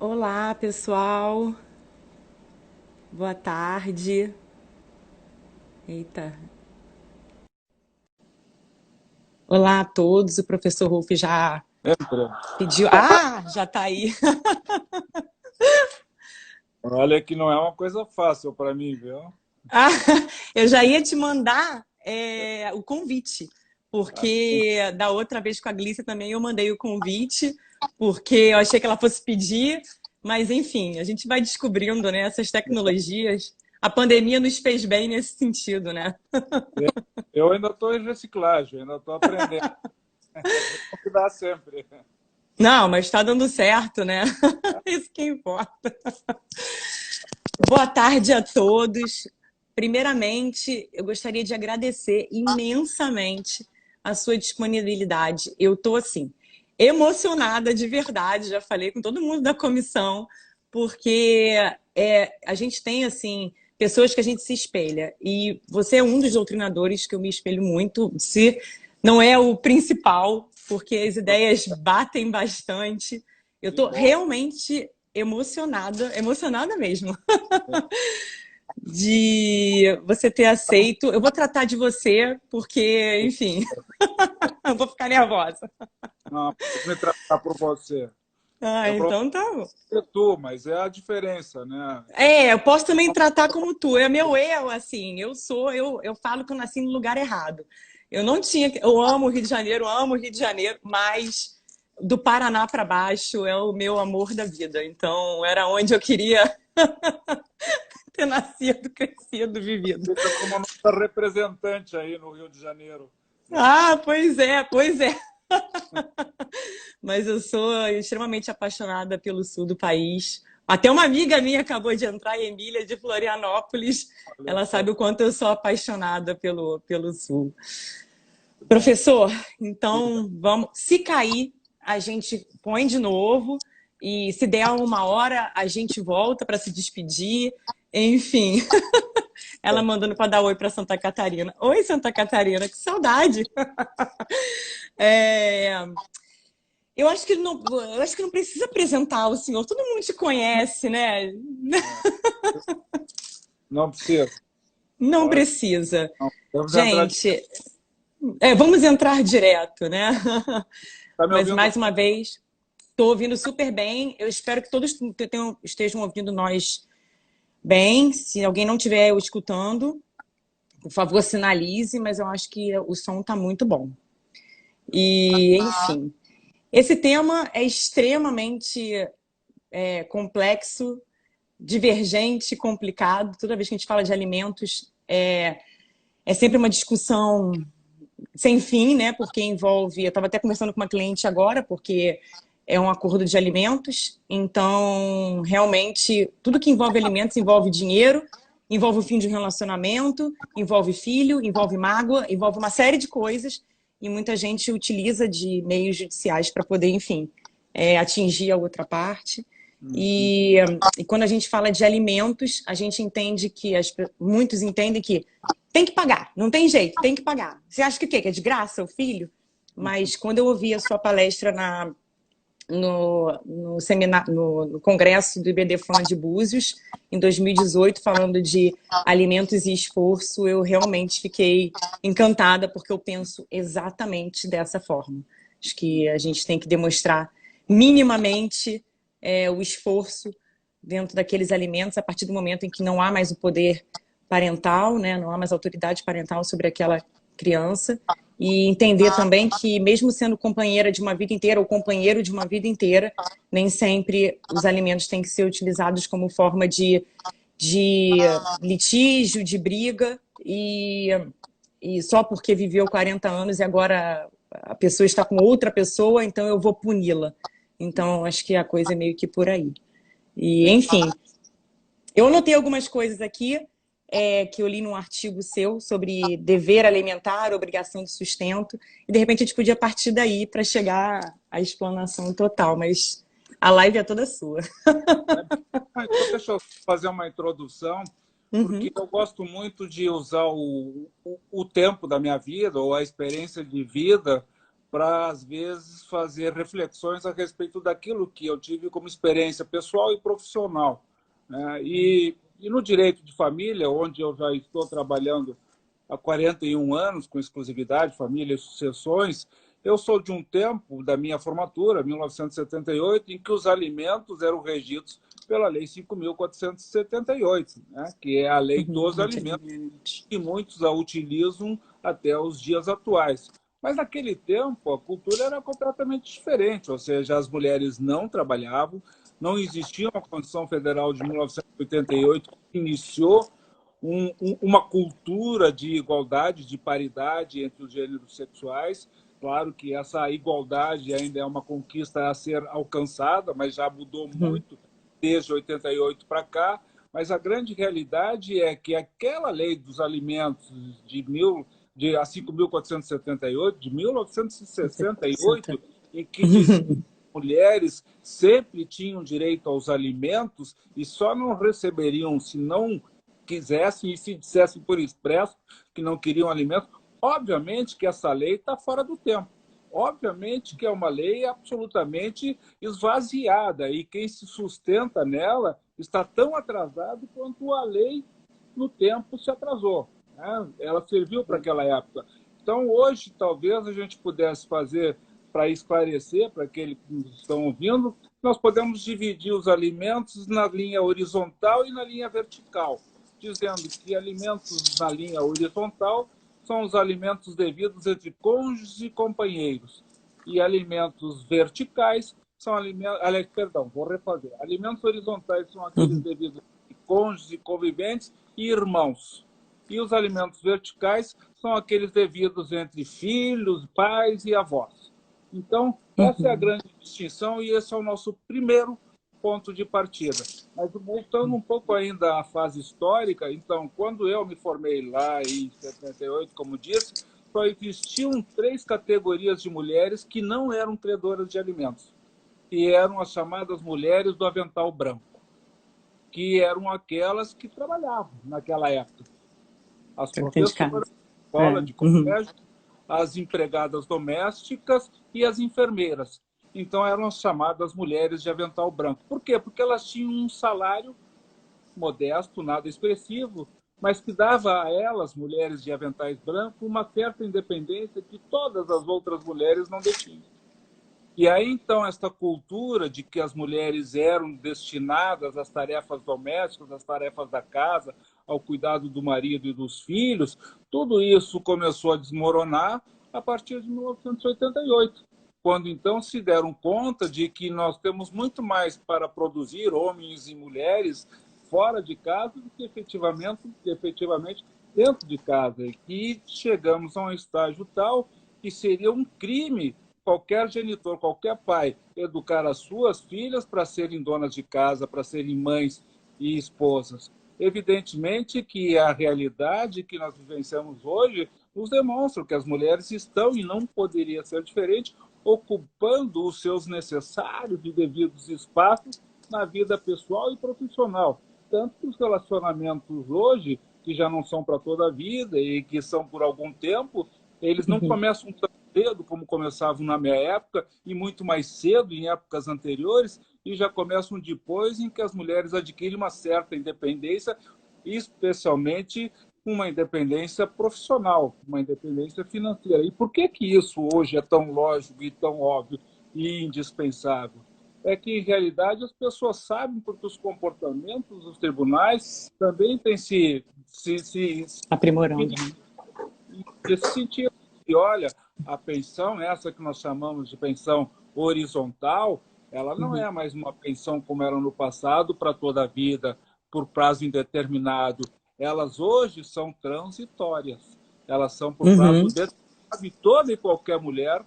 Olá, pessoal. Boa tarde. Eita. Olá a todos. O professor Rolf já Entra. pediu. Ah, já tá aí. Olha que não é uma coisa fácil para mim, viu? Ah, eu já ia te mandar o convite, Assim, porque da outra vez com a Glícia também eu mandei o convite, porque eu achei que ela fosse pedir, mas enfim, a gente vai descobrindo, né, essas tecnologias. A pandemia nos fez bem nesse sentido, né? eu ainda estou em reciclagem, ainda estou aprendendo. Vou cuidar sempre. Não, mas está dando certo, né? Isso que importa. Boa tarde a todos. Primeiramente, eu gostaria de agradecer imensamente a sua disponibilidade. Eu estou, assim, emocionada de verdade, já falei com todo mundo da comissão, porque a gente tem, assim, pessoas que a gente se espelha. E você é um dos doutrinadores que eu me espelho muito, se não é o principal, porque as ideias batem bastante. Eu Que estou bom. realmente emocionada, emocionada mesmo de você ter aceito. Eu vou tratar de você, porque, enfim, eu vou ficar nervosa. Não, pode me tratar por você. Ah, Eu prometo então tá bom. ser tu, mas é a diferença, né? Eu posso também tratar como tu. É meu eu, assim. Eu falo que eu nasci no lugar errado. Eu não tinha. Eu amo o Rio de Janeiro, amo o Rio de Janeiro, mas do Paraná para baixo é o meu amor da vida. Então, era onde eu queria ter nascido, crescido, vivido. Fica como nossa representante aí no Rio de Janeiro, né? Ah, pois é, pois é. Mas eu sou extremamente apaixonada pelo sul do país. Até uma amiga minha acabou de entrar, Emília, de Florianópolis. Olha Ela só, sabe o quanto eu sou apaixonada pelo sul. que bom. Professor, Diga. então vamos. Se cair, a gente põe de novo. E se der uma hora, a gente volta para se despedir. Enfim, ela mandando para dar oi para Santa Catarina. Oi, Santa Catarina, que saudade! É, eu acho que não precisa apresentar o senhor. Todo mundo te conhece, né? É, não precisa. Não Olha, precisa. não. Vamos entrar. Gente, vamos entrar direto, né? Está me Mas ouvindo? mais uma vez, estou ouvindo super bem. Eu espero que todos estejam ouvindo nós bem. Se alguém não estiver escutando, por favor, sinalize, mas eu acho que o som está muito bom. E, enfim, esse tema é extremamente complexo, divergente, complicado. Toda vez que a gente fala de alimentos, é sempre uma discussão sem fim, né? Porque envolve. Eu estava até conversando com uma cliente agora, porque é um acordo de alimentos. Então, realmente, tudo que envolve alimentos envolve dinheiro, envolve o fim de um relacionamento, envolve filho, envolve mágoa, envolve uma série de coisas. E muita gente utiliza de meios judiciais para poder, enfim, atingir a outra parte. Uhum. E quando a gente fala de alimentos, a gente entende que muitos entendem que tem que pagar, não tem jeito, tem que pagar. Você acha que o quê? Que é de graça o filho? Mas quando eu ouvi a sua palestra no seminário, no congresso do IBDFAN de Búzios, em 2018, falando de alimentos e esforço, eu realmente fiquei encantada, porque eu penso exatamente dessa forma. Acho que a gente tem que demonstrar minimamente o esforço dentro daqueles alimentos a partir do momento em que não há mais o poder parental, né? Não há mais autoridade parental sobre aquela criança. E entender também que, mesmo sendo companheira de uma vida inteira ou companheiro de uma vida inteira, nem sempre os alimentos têm que ser utilizados como forma de litígio, de briga, e só porque viveu 40 anos e agora a pessoa está com outra pessoa, então eu vou puni-la. Então, acho que a coisa é meio que por aí. E, Sim. enfim, eu anotei algumas coisas aqui que eu li num artigo seu sobre dever alimentar, obrigação de sustento, e de repente a gente podia partir daí para chegar à explanação total, mas a live é toda sua. Então, deixa eu fazer uma introdução, porque Uhum. eu gosto muito de usar o tempo da minha vida, ou a experiência de vida, para, às vezes, fazer reflexões a respeito daquilo que eu tive como experiência pessoal e profissional, né? E no direito de família, onde eu já estou trabalhando há 41 anos com exclusividade, família e sucessões, eu sou de um tempo da minha formatura, 1978, em que os alimentos eram regidos pela Lei 5.478, né? Que é a lei dos alimentos, e muitos a utilizam até os dias atuais. Mas naquele tempo a cultura era completamente diferente, ou seja, as mulheres não trabalhavam, não existia uma Constituição Federal de 1988 que iniciou uma cultura de igualdade, de paridade entre os gêneros sexuais. Claro que essa igualdade ainda é uma conquista a ser alcançada, mas já mudou muito desde 88 para cá. Mas a grande realidade é que aquela lei dos alimentos a 5.478, de 1968, em que dizia que mulheres sempre tinham direito aos alimentos e só não receberiam se não quisessem e se dissessem por expresso que não queriam alimento. Obviamente que essa lei está fora do tempo. Obviamente que é uma lei absolutamente esvaziada e quem se sustenta nela está tão atrasado quanto a lei no tempo se atrasou, né? Ela serviu para aquela época. Então, hoje, talvez a gente pudesse fazer, para esclarecer para aqueles que nos estão ouvindo, nós podemos dividir os alimentos na linha horizontal e na linha vertical, dizendo que alimentos na linha horizontal são os alimentos devidos entre cônjuges e companheiros. E alimentos verticais são alimentos... Perdão, vou refazer. Alimentos horizontais são aqueles devidos entre cônjuges e conviventes e irmãos. E os alimentos verticais são aqueles devidos entre filhos, pais e avós. Então, essa é a grande distinção e esse é o nosso primeiro ponto de partida. Mas voltando um pouco ainda à fase histórica, então, quando eu me formei lá em 78, como disse, só existiam 3 categorias de mulheres que não eram criadoras de alimentos, e eram as chamadas mulheres do avental branco, que eram aquelas que trabalhavam naquela época. As professoras de escola, de colégio, as empregadas domésticas e as enfermeiras. Então, eram as chamadas mulheres de avental branco. Por quê? Porque elas tinham um salário modesto, nada expressivo, mas que dava a elas, mulheres de aventais brancos, uma certa independência que todas as outras mulheres não detinham. E aí, então, esta cultura de que as mulheres eram destinadas às tarefas domésticas, às tarefas da casa, ao cuidado do marido e dos filhos, tudo isso começou a desmoronar a partir de 1988, quando então se deram conta de que nós temos muito mais para produzir, homens e mulheres, fora de casa do que efetivamente dentro de casa. E que chegamos a um estágio tal que seria um crime qualquer genitor, qualquer pai, educar as suas filhas para serem donas de casa, para serem mães e esposas. Evidentemente que a realidade que nós vivenciamos hoje nos demonstra que as mulheres estão, e não poderia ser diferente, ocupando os seus necessários e devidos espaços na vida pessoal e profissional. Tanto que os relacionamentos hoje, que já não são para toda a vida e que são por algum tempo, eles não começam tão cedo como começavam na minha época e muito mais cedo em épocas anteriores, e já começam depois em que as mulheres adquirem uma certa independência, especialmente uma independência profissional, uma independência financeira. E por que isso hoje é tão lógico e tão óbvio e indispensável? É que, em realidade, as pessoas sabem porque os comportamentos dos tribunais também têm se aprimorando. Nesse sentido, e olha, a pensão, essa que nós chamamos de pensão horizontal, ela não é mais uma pensão como era no passado, para toda a vida, por prazo indeterminado. Elas hoje são transitórias. Elas são por prazo determinado, e toda e qualquer mulher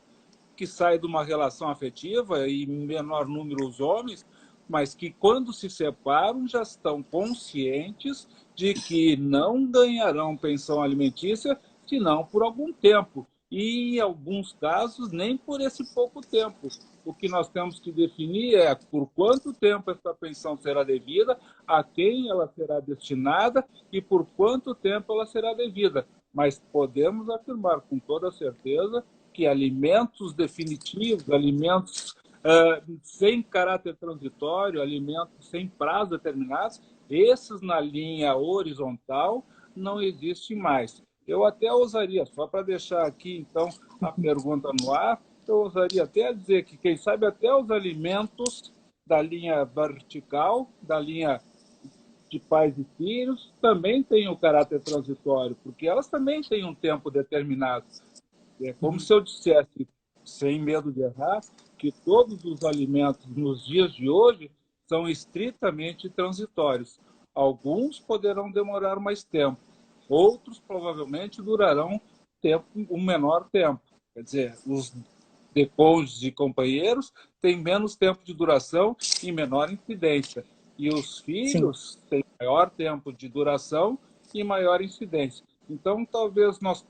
que sai de uma relação afetiva, e em menor número os homens, mas que quando se separam já estão conscientes de que não ganharão pensão alimentícia senão por algum tempo. E, em alguns casos, nem por esse pouco tempo. O que nós temos que definir é por quanto tempo essa pensão será devida, a quem ela será destinada e por quanto tempo ela será devida. Mas podemos afirmar com toda certeza que alimentos definitivos, alimentos sem caráter transitório, alimentos sem prazo determinados, esses na linha horizontal não existem mais. Eu até ousaria, só para deixar aqui então a pergunta no ar, eu ousaria até dizer que, quem sabe, até os alimentos da linha vertical, da linha de pais e filhos, também têm o caráter transitório, porque elas também têm um tempo determinado. É como se eu dissesse, sem medo de errar, que todos os alimentos nos dias de hoje são estritamente transitórios. Alguns poderão demorar mais tempo, outros provavelmente durarão um menor tempo. Quer dizer, os de cônjuges e companheiros têm menos tempo de duração e menor incidência. E os Sim. filhos têm maior tempo de duração e maior incidência. Então, talvez nós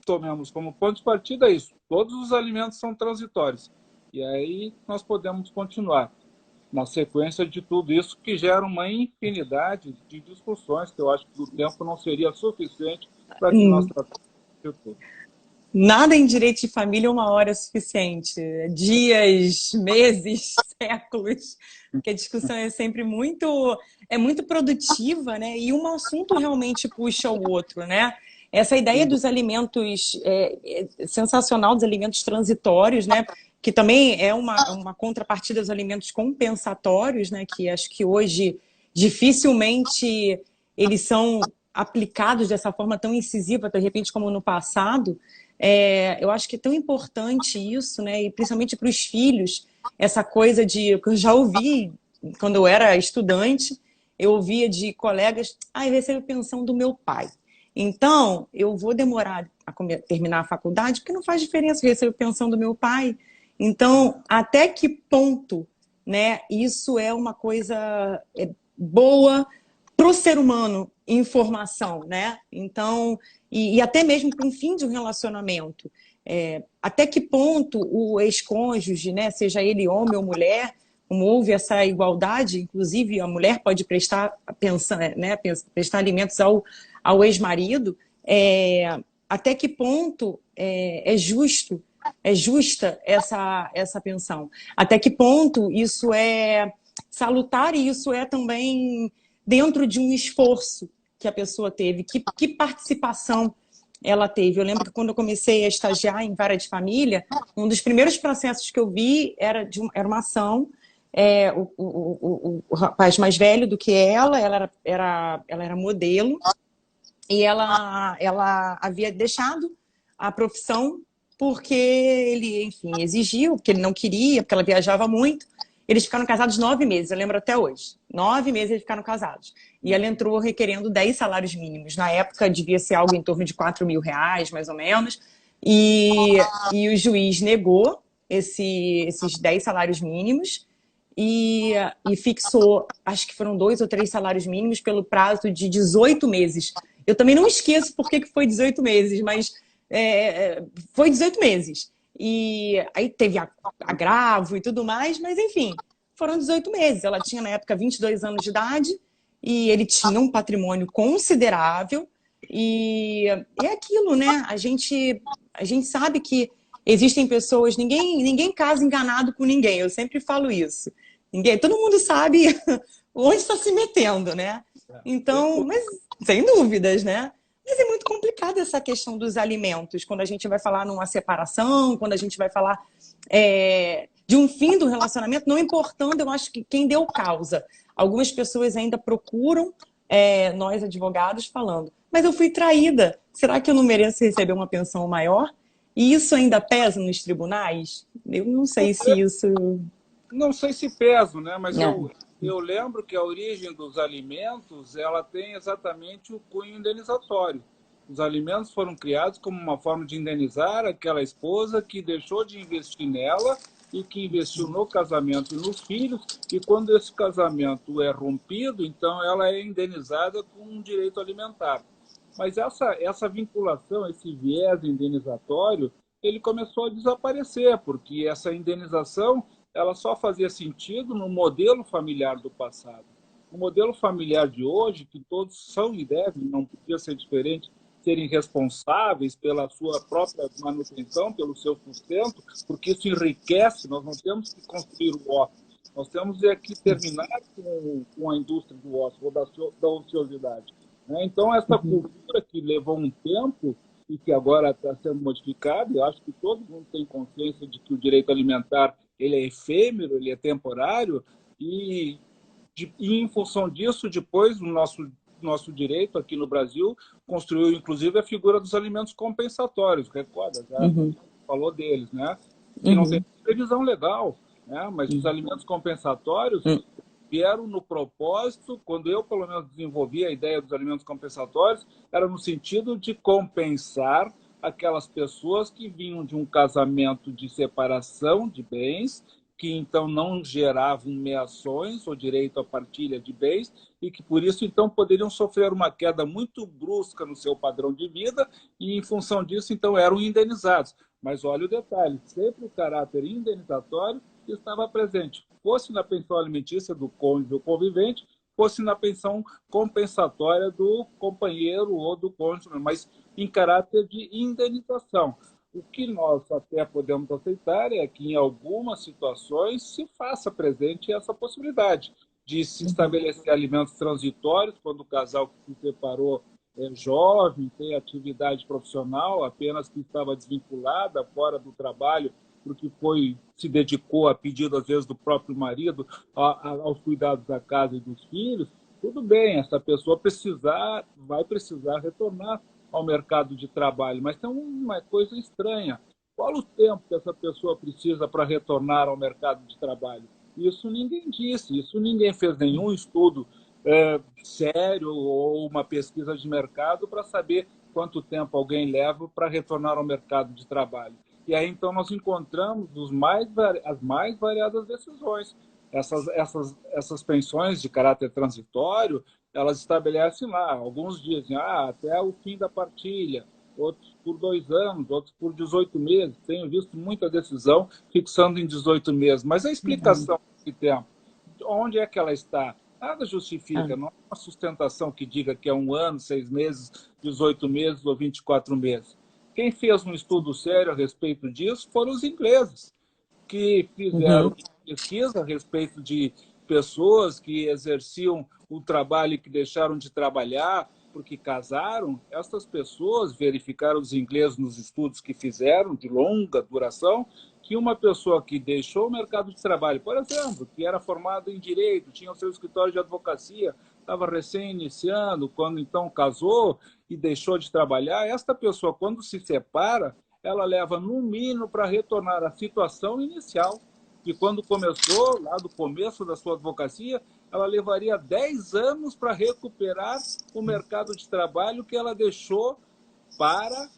tomemos como ponto de partida isso. Todos os alimentos são transitórios. E aí nós podemos continuar na sequência de tudo isso, que gera uma infinidade de discussões, que eu acho que o tempo não seria suficiente para que nós tratássemos de tudo. Nada em direito de família uma hora é suficiente. Dias, meses, séculos. Porque a discussão é sempre muito produtiva, né? E um assunto realmente puxa o outro, né? Essa ideia dos alimentos, sensacional dos alimentos transitórios, né? Que também é uma contrapartida dos alimentos compensatórios, né? Que acho que hoje dificilmente eles são aplicados dessa forma tão incisiva, de repente, como no passado. Eu acho que é tão importante isso, né? E principalmente para os filhos, essa coisa de... Eu já ouvi, quando eu era estudante, eu ouvia de colegas, eu recebo pensão do meu pai. Então, eu vou demorar a terminar a faculdade, porque não faz diferença, eu recebo pensão do meu pai. Então, até que ponto, né, isso é uma coisa boa para o ser humano, informação, né? Então, e até mesmo para um fim de um relacionamento. Até que ponto o ex-cônjuge, né, seja ele homem ou mulher, como houve essa igualdade, inclusive a mulher pode prestar alimentos ao ex-marido, até que ponto é justa essa pensão? Até que ponto isso é salutar e isso é também dentro de um esforço que a pessoa teve? Que participação ela teve? Eu lembro que quando eu comecei a estagiar em vara de família, um dos primeiros processos que eu vi era uma ação. O rapaz mais velho do que ela era modelo, e ela havia deixado a profissão porque ele, enfim, exigiu, porque ele não queria, porque ela viajava muito. Eles ficaram casados 9 meses, eu lembro até hoje. 9 meses eles ficaram casados. E ela entrou requerendo 10 salários mínimos. Na época devia ser algo em torno de R$ 4.000, mais ou menos. E o juiz negou esses 10 salários mínimos e fixou, acho que foram 2 ou 3 salários mínimos pelo prazo de 18 meses. Eu também não esqueço por que foi 18 meses, mas foi 18 meses. E aí teve agravo e tudo mais, mas enfim, foram 18 meses. Ela tinha na época 22 anos de idade e ele tinha um patrimônio considerável. E é aquilo, né? A gente sabe que existem pessoas, ninguém casa enganado com ninguém, eu sempre falo isso. Todo mundo sabe onde está se metendo, né? Então, mas sem dúvidas, né? Mas é muito complicado essa questão dos alimentos, quando a gente vai falar numa separação, quando a gente vai falar de um fim do relacionamento, não importando, eu acho que quem deu causa. Algumas pessoas ainda procuram nós, advogados, falando, mas eu fui traída, será que eu não mereço receber uma pensão maior? E isso ainda pesa nos tribunais? Eu não sei se isso... Não sei se pesa, né? Mas eu lembro que a origem dos alimentos ela tem exatamente o cunho indenizatório. Os alimentos foram criados como uma forma de indenizar aquela esposa que deixou de investir nela e que investiu no casamento e nos filhos, e quando esse casamento é rompido, então ela é indenizada com um direito alimentar. Mas essa vinculação, esse viés indenizatório, ele começou a desaparecer, porque essa indenização ela só fazia sentido no modelo familiar do passado. O modelo familiar de hoje, que todos são e devem, não podia ser diferente serem responsáveis pela sua própria manutenção, pelo seu sustento, porque isso enriquece. Nós não temos que construir o ócio, nós temos que terminar com a indústria do ócio ou da ociosidade, né? Então, essa cultura que levou um tempo e que agora está sendo modificada, eu acho que todo mundo tem consciência de que o direito alimentar ele é efêmero, ele é temporário, e em função disso, depois, o nosso direito aqui no Brasil construiu, inclusive, a figura dos alimentos compensatórios, recorda, já falou deles, né? Que não tem previsão legal, né? Mas os alimentos compensatórios vieram no propósito, quando eu, pelo menos, desenvolvi a ideia dos alimentos compensatórios, era no sentido de compensar aquelas pessoas que vinham de um casamento de separação de bens, que então não geravam meações ou direito à partilha de bens e que por isso então poderiam sofrer uma queda muito brusca no seu padrão de vida e em função disso então eram indenizados. Mas olha o detalhe, sempre o caráter indenizatório estava presente, fosse na pensão alimentícia do cônjuge ou convivente, fosse na pensão compensatória do companheiro ou do cônjuge, mas em caráter de indenização. O que nós até podemos aceitar é que, em algumas situações, se faça presente essa possibilidade de se estabelecer alimentos transitórios, quando o casal que se separou é jovem, tem atividade profissional, apenas que estava desvinculada, fora do trabalho, porque se dedicou a pedido, às vezes, do próprio marido aos cuidados da casa e dos filhos. Tudo bem, essa pessoa vai precisar retornar ao mercado de trabalho, mas tem uma coisa estranha. Qual o tempo que essa pessoa precisa para retornar ao mercado de trabalho? Isso ninguém disse, isso ninguém fez nenhum estudo sério ou uma pesquisa de mercado para saber quanto tempo alguém leva para retornar ao mercado de trabalho. E aí, então, nós encontramos as mais variadas decisões. Essas pensões de caráter transitório, elas estabelecem lá, alguns dizem até o fim da partilha, outros por 2 anos, outros por 18 meses. Tenho visto muita decisão fixando em 18 meses. Mas a explicação que tem, onde é que ela está? Nada justifica, não é uma sustentação que diga que é 1 ano, 6 meses, 18 meses ou 24 meses. Quem fez um estudo sério a respeito disso foram os ingleses, que fizeram pesquisa a respeito de pessoas que exerciam o trabalho e que deixaram de trabalhar porque casaram. Essas pessoas verificaram, os ingleses nos estudos que fizeram, de longa duração, que uma pessoa que deixou o mercado de trabalho, por exemplo, que era formada em direito, tinha o seu escritório de advocacia, estava recém-iniciando, quando então casou e deixou de trabalhar, esta pessoa, quando se separa, ela leva no mínimo para retornar à situação inicial, que quando começou, lá do começo da sua advocacia, ela levaria 10 anos para recuperar o mercado de trabalho que ela deixou para...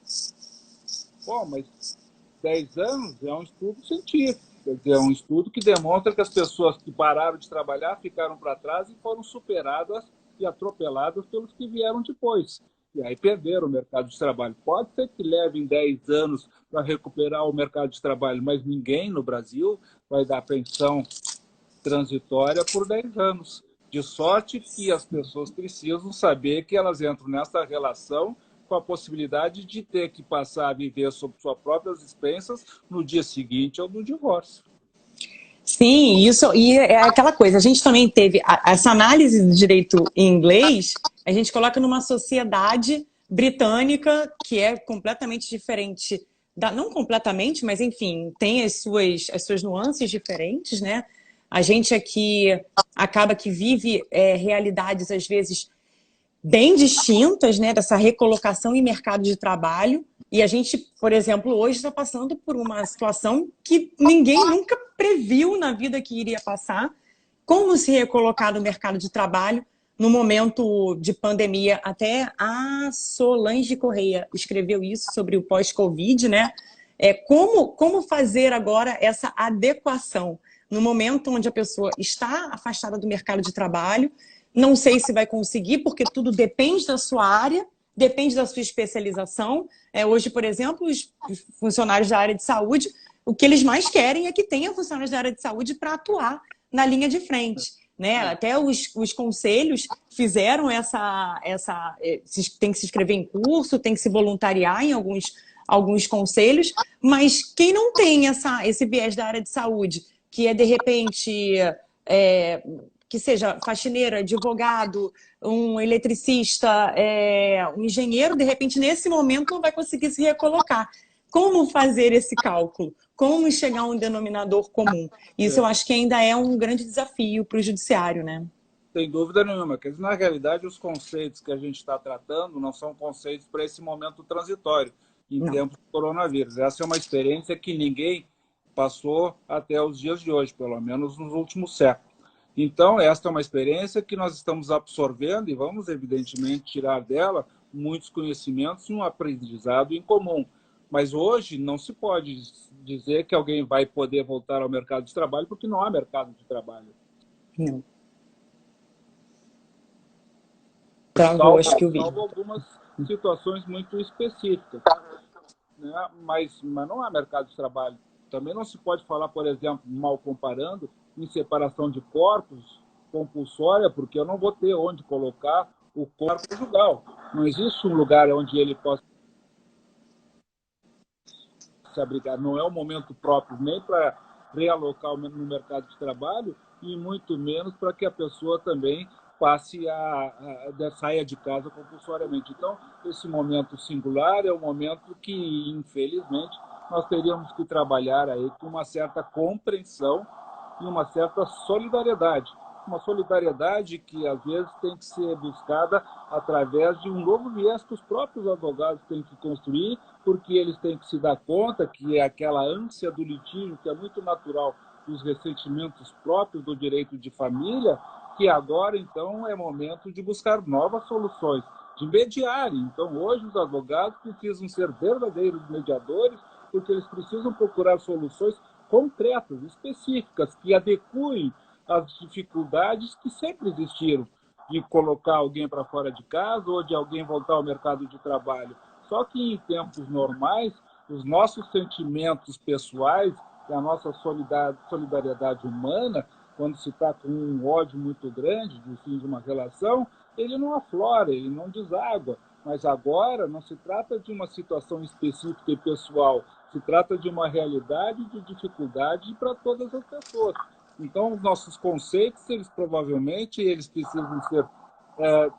Bom, mas 10 anos é um estudo científico, quer dizer, é um estudo que demonstra que as pessoas que pararam de trabalhar ficaram para trás e foram superadas e atropeladas pelos que vieram depois. E aí perderam o mercado de trabalho. Pode ser que levem 10 anos para recuperar o mercado de trabalho, mas ninguém no Brasil vai dar pensão transitória por 10 anos. De sorte que as pessoas precisam saber que elas entram nessa relação com a possibilidade de ter que passar a viver sob suas próprias expensas no dia seguinte ao do divórcio. Sim, isso, e é aquela coisa, a gente também teve essa análise do direito em inglês, a gente coloca numa sociedade britânica que é completamente diferente, não completamente, mas enfim, tem as suas nuances diferentes, né? A gente aqui acaba que vive realidades, às vezes, bem distintas, né, dessa recolocação em mercado de trabalho. E a gente, por exemplo, hoje está passando por uma situação que ninguém nunca previu na vida que iria passar. Como se recolocar no mercado de trabalho no momento de pandemia. Até a Solange Correia escreveu isso sobre o pós-Covid, né? Como fazer agora essa adequação no momento onde a pessoa está afastada do mercado de trabalho. Não sei se vai conseguir, porque tudo depende da sua área, depende da sua especialização. Hoje, por exemplo, os funcionários da área de saúde, o que eles mais querem é que tenha funcionários da área de saúde para atuar na linha de frente. né? Até os conselhos fizeram tem que se inscrever em curso, tem que se voluntariar em alguns conselhos, mas quem não tem esse viés da área de saúde, que é, de repente, que seja faxineiro, advogado, um eletricista, um engenheiro, de repente, nesse momento, não vai conseguir se recolocar. Como fazer esse cálculo? Como chegar a um denominador comum? Isso eu acho que ainda é um grande desafio para o judiciário, né? Sem dúvida nenhuma. Quer dizer, na realidade, os conceitos que a gente está tratando não são conceitos para esse momento transitório, em Não. tempos de coronavírus. Essa é uma experiência que ninguém passou até os dias de hoje, pelo menos nos últimos séculos. Então, esta é uma experiência que nós estamos absorvendo e vamos, evidentemente, tirar dela muitos conhecimentos e um aprendizado em comum. Mas hoje não se pode dizer que alguém vai poder voltar ao mercado de trabalho porque não há mercado de trabalho. Não. Travou, acho que eu vi. Salvo algumas situações muito específicas, né? Mas não há mercado de trabalho. Também não se pode falar, por exemplo, mal comparando, em separação de corpos compulsória, porque eu não vou ter onde colocar o corpo conjugal. Não existe um lugar onde ele possa se abrigar. Não é o momento próprio nem para realocar no mercado de trabalho e muito menos para que a pessoa também passe saia de casa compulsoriamente. Então, esse momento singular é um momento que, infelizmente, nós teríamos que trabalhar aí com uma certa compreensão e uma certa solidariedade. Uma solidariedade que, às vezes, tem que ser buscada através de um novo viés que os próprios advogados têm que construir, porque eles têm que se dar conta que é aquela ânsia do litígio, que é muito natural dos ressentimentos próprios do direito de família, que agora, então, é momento de buscar novas soluções, de mediar. Então, hoje, os advogados precisam ser verdadeiros mediadores, porque eles precisam procurar soluções concretas, específicas, que adequem às dificuldades que sempre existiram, de colocar alguém para fora de casa ou de alguém voltar ao mercado de trabalho. Só que em tempos normais, os nossos sentimentos pessoais e a nossa solidariedade humana, quando se está com um ódio muito grande do fim de uma relação, ele não aflora, ele não deságua. Mas agora não se trata de uma situação específica e pessoal, se trata de uma realidade de dificuldade para todas as pessoas. Então, os nossos conceitos, eles provavelmente eles precisam ser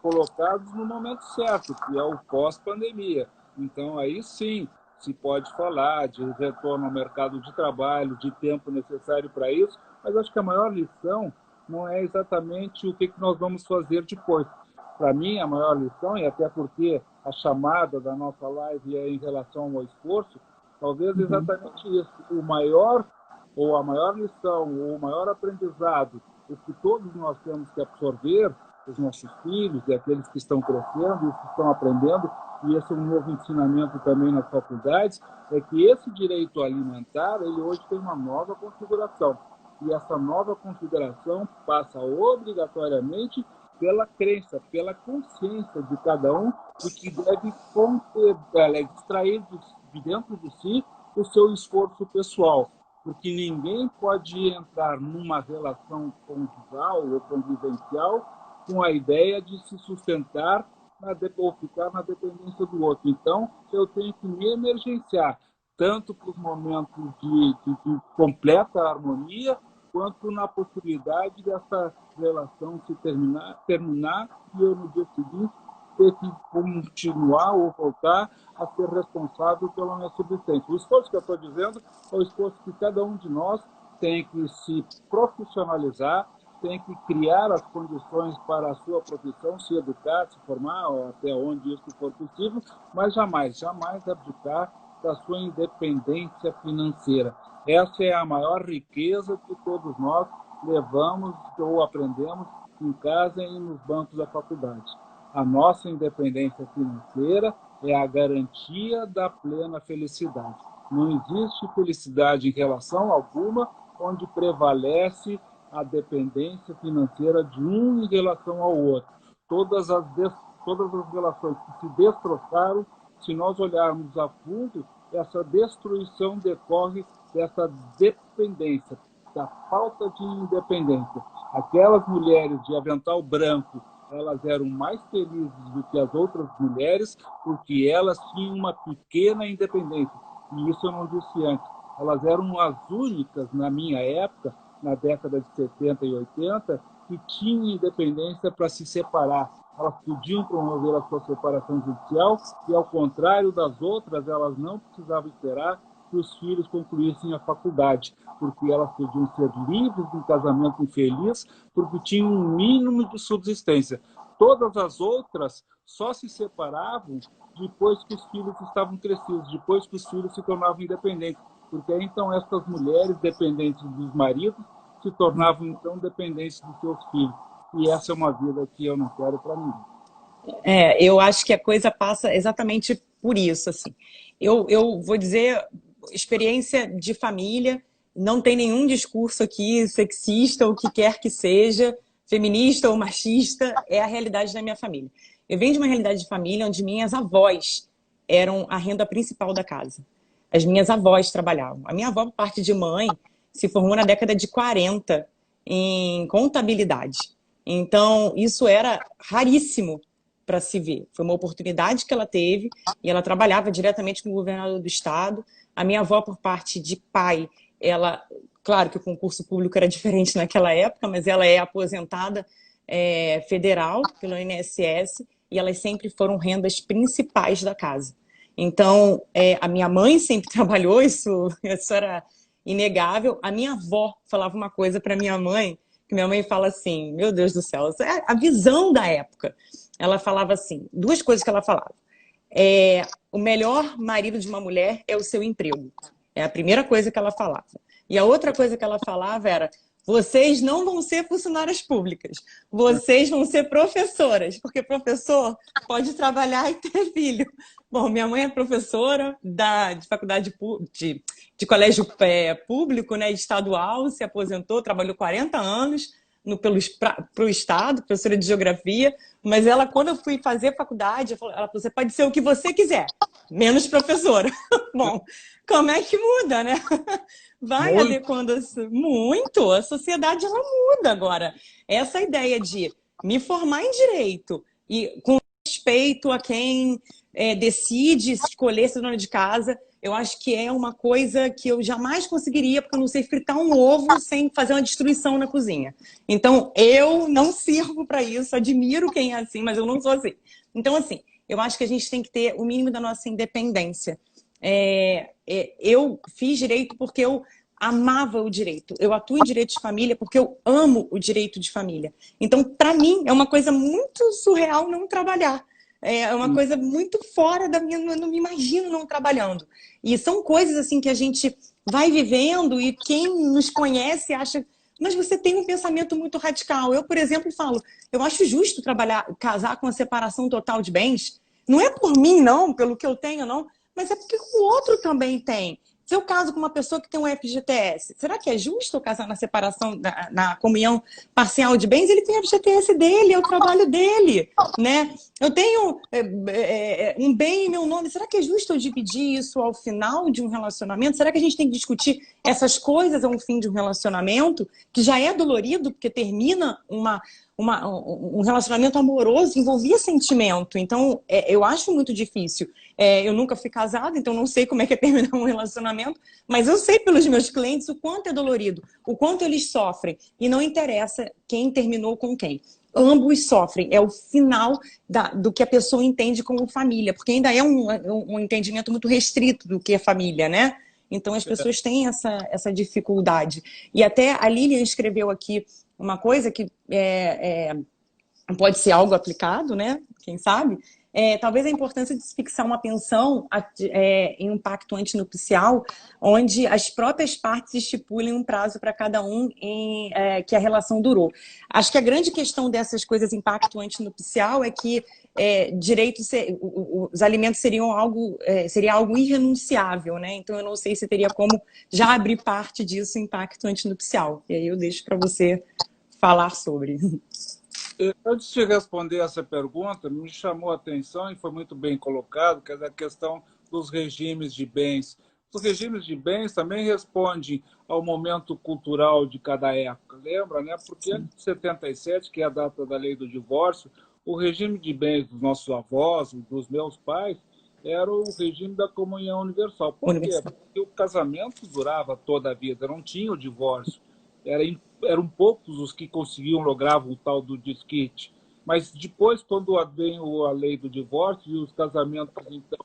colocados no momento certo, que é o pós-pandemia. Então, aí sim, se pode falar de retorno ao mercado de trabalho, de tempo necessário para isso, mas acho que a maior lição não é exatamente o que nós vamos fazer depois. Para mim, a maior lição, e até porque a chamada da nossa live é em relação ao esforço, talvez exatamente isso. A maior lição, ou o maior aprendizado, o que todos nós temos que absorver, os nossos filhos e aqueles que estão crescendo, os que estão aprendendo, e esse é um novo ensinamento também nas faculdades, é que esse direito alimentar, ele hoje tem uma nova configuração. E essa nova configuração passa obrigatoriamente pela crença, pela consciência de cada um de que deve extrair de dentro de si o seu esforço pessoal, porque ninguém pode entrar numa relação conjugal ou convivencial com a ideia de se sustentar ou ficar na dependência do outro. Então, eu tenho que me emergenciar, tanto para os momentos de completa harmonia, quanto na possibilidade dessa relação se terminar e eu, no dia seguinte, ter que continuar ou voltar a ser responsável pela minha subsistência. O esforço que eu estou dizendo é o esforço que cada um de nós tem que se profissionalizar, tem que criar as condições para a sua profissão, se educar, se formar, ou até onde isso for possível, mas jamais abdicar da sua independência financeira. Essa é a maior riqueza que todos nós levamos ou aprendemos em casa e nos bancos da faculdade. A nossa independência financeira é a garantia da plena felicidade. Não existe felicidade em relação alguma onde prevalece a dependência financeira de um em relação ao outro. Todas as relações que se destroçaram, se nós olharmos a fundo, essa destruição decorre dessa dependência, da falta de independência. Aquelas mulheres de avental branco, elas eram mais felizes do que as outras mulheres, porque elas tinham uma pequena independência. E isso eu não disse antes. Elas eram as únicas, na minha época, na década de 70 e 80, que tinham independência para se separar. Elas podiam promover a sua separação judicial e, ao contrário das outras, elas não precisavam esperar que os filhos concluíssem a faculdade, porque elas podiam ser livres de um casamento infeliz, porque tinham um mínimo de subsistência. Todas as outras só se separavam depois que os filhos estavam crescidos, depois que os filhos se tornavam independentes, porque aí, então, essas mulheres dependentes dos maridos se tornavam, então, dependentes dos seus filhos. E essa é uma vida que eu não quero para ninguém. Eu acho que a coisa passa exatamente por isso, assim. Eu vou dizer, experiência de família, não tem nenhum discurso aqui sexista ou o que quer que seja, feminista ou machista, é a realidade da minha família. Eu venho de uma realidade de família onde minhas avós eram a renda principal da casa. As minhas avós trabalhavam. A minha avó, por parte de mãe, se formou na década de 40 em contabilidade. Então, isso era raríssimo para se ver. Foi uma oportunidade que ela teve e ela trabalhava diretamente com o governador do estado. A minha avó, por parte de pai, ela, claro que o concurso público era diferente naquela época, mas ela é aposentada federal pelo INSS e elas sempre foram rendas principais da casa. Então, a minha mãe sempre trabalhou, isso era inegável. A minha avó falava uma coisa para minha mãe, que minha mãe fala assim, meu Deus do céu, é a visão da época. Ela falava assim, duas coisas que ela falava. O melhor marido de uma mulher é o seu emprego. É a primeira coisa que ela falava. E a outra coisa que ela falava era, vocês não vão ser funcionárias públicas, vocês vão ser professoras, porque professor pode trabalhar e ter filho. Bom, minha mãe é professora de faculdade de colégio público, né, estadual, se aposentou, trabalhou 40 anos para o estado, professora de geografia, mas ela, quando eu fui fazer faculdade, ela falou, você pode ser o que você quiser, menos professora. Bom, como é que muda, né? Vai adequando muito, a sociedade ela muda agora. Essa ideia de me formar em direito e com respeito a quem decide escolher ser dona de casa, eu acho que é uma coisa que eu jamais conseguiria, porque eu não sei fritar um ovo sem fazer uma destruição na cozinha. Então, eu não sirvo para isso, admiro quem é assim, mas eu não sou assim. Então, assim, eu acho que a gente tem que ter o mínimo da nossa independência. Eu fiz direito porque eu amava o direito. Eu atuo em direito de família porque eu amo o direito de família. Então, para mim, é uma coisa muito surreal não trabalhar. É uma coisa muito fora da minha... Eu não me imagino não trabalhando. E são coisas assim que a gente vai vivendo e quem nos conhece acha... Mas você tem um pensamento muito radical. Eu, por exemplo, falo, eu acho justo casar com a separação total de bens. Não é por mim, não, pelo que eu tenho, não, mas é porque o outro também tem. Se eu caso com uma pessoa que tem um FGTS, será que é justo eu casar na separação, na comunhão parcial de bens? Ele tem FGTS dele, é o trabalho dele, né? Eu tenho um bem em meu nome, será que é justo eu dividir isso ao final de um relacionamento? Será que a gente tem que discutir essas coisas ao fim de um relacionamento, que já é dolorido, porque termina um relacionamento amoroso, envolvia sentimento. Então, eu acho muito difícil. Eu nunca fui casada, então não sei como é que é terminar um relacionamento, mas eu sei pelos meus clientes o quanto é dolorido, o quanto eles sofrem. E não interessa quem terminou com quem. Ambos sofrem. É o final do que a pessoa entende como família, porque ainda é um entendimento muito restrito do que é família, né? Então as pessoas têm essa dificuldade. E até a Lilian escreveu aqui uma coisa que pode ser algo aplicado, né? Quem sabe? Talvez a importância de se fixar uma pensão em um pacto antinupcial, onde as próprias partes estipulem um prazo para cada um que a relação durou. Acho que a grande questão dessas coisas em pacto antinupcial é que os alimentos seria algo irrenunciável, né? Então eu não sei se teria como já abrir parte disso em pacto antinupcial. E aí eu deixo para você falar sobre. Antes de responder essa pergunta, me chamou a atenção e foi muito bem colocado, que é a questão dos regimes de bens. Os regimes de bens também respondem ao momento cultural de cada época. lembra, né? Porque antes de 77, que é a data da lei do divórcio, o regime de bens dos nossos avós, dos meus pais, era o regime da comunhão universal. Por quê? Universal. Porque o casamento durava toda a vida, não tinha o divórcio. Eram poucos os que conseguiam, logravam o tal do desquite. Mas depois, quando vem a lei do divórcio e os casamentos, então,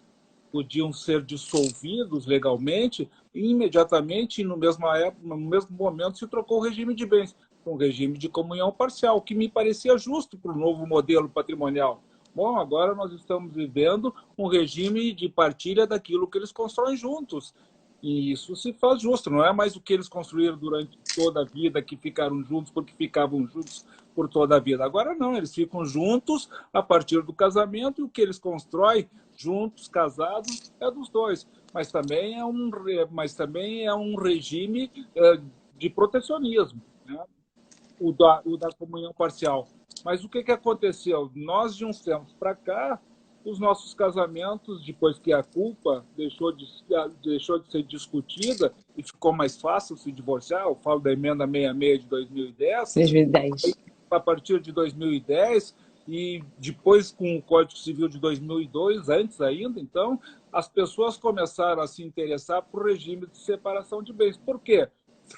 podiam ser dissolvidos legalmente, e imediatamente, no mesmo momento, se trocou o regime de bens, com o regime de comunhão parcial, que me parecia justo para o novo modelo patrimonial. Bom, agora nós estamos vivendo um regime de partilha daquilo que eles constroem juntos. E isso se faz justo, não é mais o que eles construíram durante toda a vida, que ficaram juntos porque ficavam juntos por toda a vida. Agora não, eles ficam juntos a partir do casamento e o que eles constroem juntos, casados, é dos dois. Mas também é um regime de protecionismo, né? O da comunhão parcial. Mas o que aconteceu? Nós, de uns tempos para cá, os nossos casamentos, depois que a culpa deixou de ser discutida e ficou mais fácil se divorciar, eu falo da emenda 66 de 2010, 2010. a partir de 2010, e depois com o Código Civil de 2002, antes ainda, então, as pessoas começaram a se interessar por regime de separação de bens. Por quê?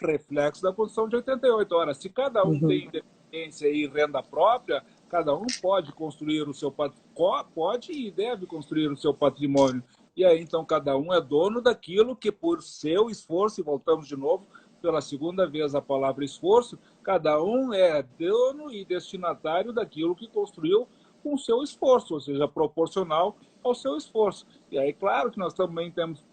Reflexo da Constituição de 88. Ora, se cada um tem independência e renda própria, cada um pode construir o seu pode e deve construir o seu patrimônio. E aí, então, cada um é dono daquilo que, por seu esforço, e voltamos de novo pela segunda vez a palavra esforço, cada um é dono e destinatário daquilo que construiu com o seu esforço, ou seja, proporcional ao seu esforço. E aí, claro que nós também temos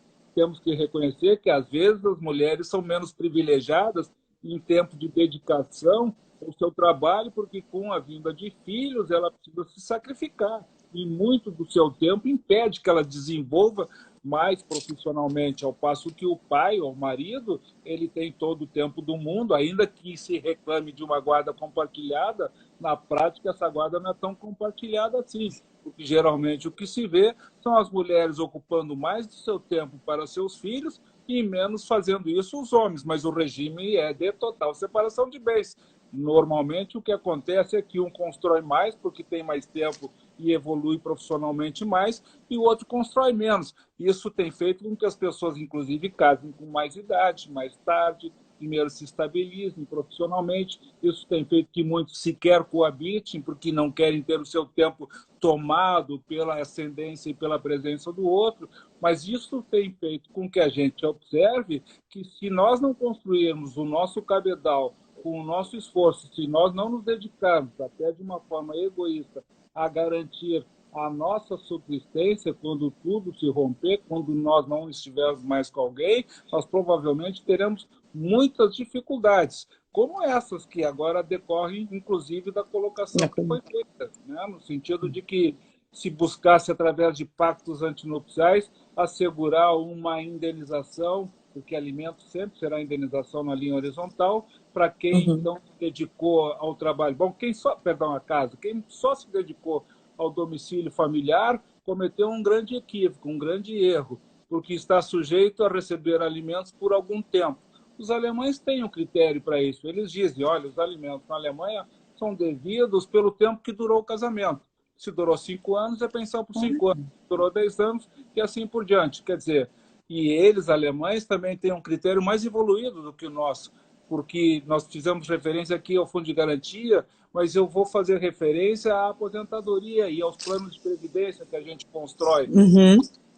que reconhecer que, às vezes, as mulheres são menos privilegiadas em tempo de dedicação ao seu trabalho, porque com a vinda de filhos ela precisa se sacrificar e muito do seu tempo impede que ela desenvolva mais profissionalmente, ao passo que o pai ou o marido ele tem todo o tempo do mundo, ainda que se reclame de uma guarda compartilhada, na prática essa guarda não é tão compartilhada assim, porque geralmente o que se vê são as mulheres ocupando mais do seu tempo para seus filhos e menos fazendo isso os homens, mas o regime é de total separação de bens. Normalmente o que acontece é que um constrói mais porque tem mais tempo e evolui profissionalmente mais, e o outro constrói menos. Isso tem feito com que as pessoas, inclusive, casem com mais idade, mais tarde, primeiro se estabilizem profissionalmente. Isso tem feito que muitos sequer coabitem, porque não querem ter o seu tempo tomado pela ascendência e pela presença do outro. Mas isso tem feito com que a gente observe que, se nós não construirmos o nosso cabedal com o nosso esforço, se nós não nos dedicarmos, até de uma forma egoísta, a garantir a nossa subsistência quando tudo se romper, quando nós não estivermos mais com alguém, nós provavelmente teremos muitas dificuldades, como essas que agora decorrem, inclusive, da colocação que foi feita, né? No sentido de que se buscasse, através de pactos antinupciais, assegurar uma indenização, porque alimento sempre será indenização na linha horizontal, para quem então se dedicou ao trabalho. Bom, quem só se dedicou ao domicílio familiar cometeu um grande equívoco, um grande erro, porque está sujeito a receber alimentos por algum tempo. Os alemães têm um critério para isso. Eles dizem, olha, os alimentos na Alemanha são devidos pelo tempo que durou o casamento. Se durou 5 anos, é pensão por 5 anos. Se durou 10 anos, e assim por diante. Quer dizer, e eles, alemães, também têm um critério mais evoluído do que o nosso, porque nós fizemos referência aqui ao Fundo de Garantia, mas eu vou fazer referência à aposentadoria e aos planos de previdência que a gente constrói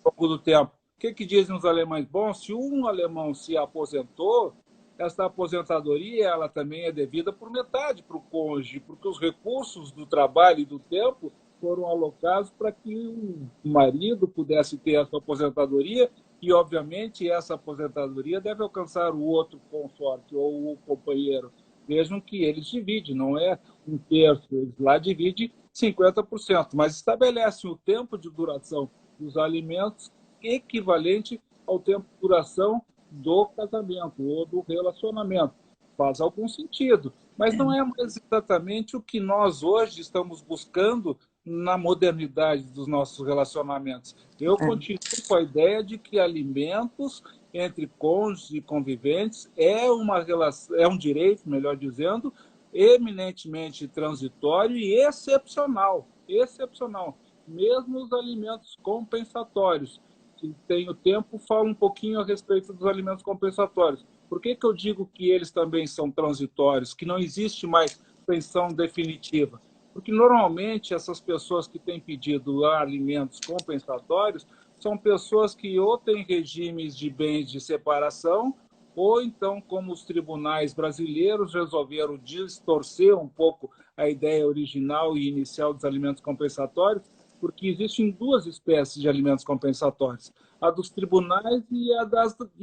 ao longo do tempo. O que dizem os alemães? Bom, se um alemão se aposentou, essa aposentadoria ela também é devida por metade para o cônjuge, porque os recursos do trabalho e do tempo foram alocados para que o marido pudesse ter essa aposentadoria e, obviamente, essa aposentadoria deve alcançar o outro consorte ou o companheiro. Vejam que eles dividem, não é um terço, eles lá dividem 50%, mas estabelecem o tempo de duração dos alimentos equivalente ao tempo de duração do casamento ou do relacionamento. Faz algum sentido, mas não é mais exatamente o que nós hoje estamos buscando na modernidade dos nossos relacionamentos. Eu continuo com a ideia de que alimentos entre cônjuges e conviventes é uma relação, é um direito, melhor dizendo, eminentemente transitório e excepcional, excepcional. Mesmo os alimentos compensatórios. Se tenho tempo, falo um pouquinho a respeito dos alimentos compensatórios. Por que eu digo que eles também são transitórios, que não existe mais pensão definitiva? Porque, normalmente, essas pessoas que têm pedido alimentos compensatórios são pessoas que ou têm regimes de bens de separação, ou então, como os tribunais brasileiros resolveram distorcer um pouco a ideia original e inicial dos alimentos compensatórios, porque existem duas espécies de alimentos compensatórios, a dos tribunais e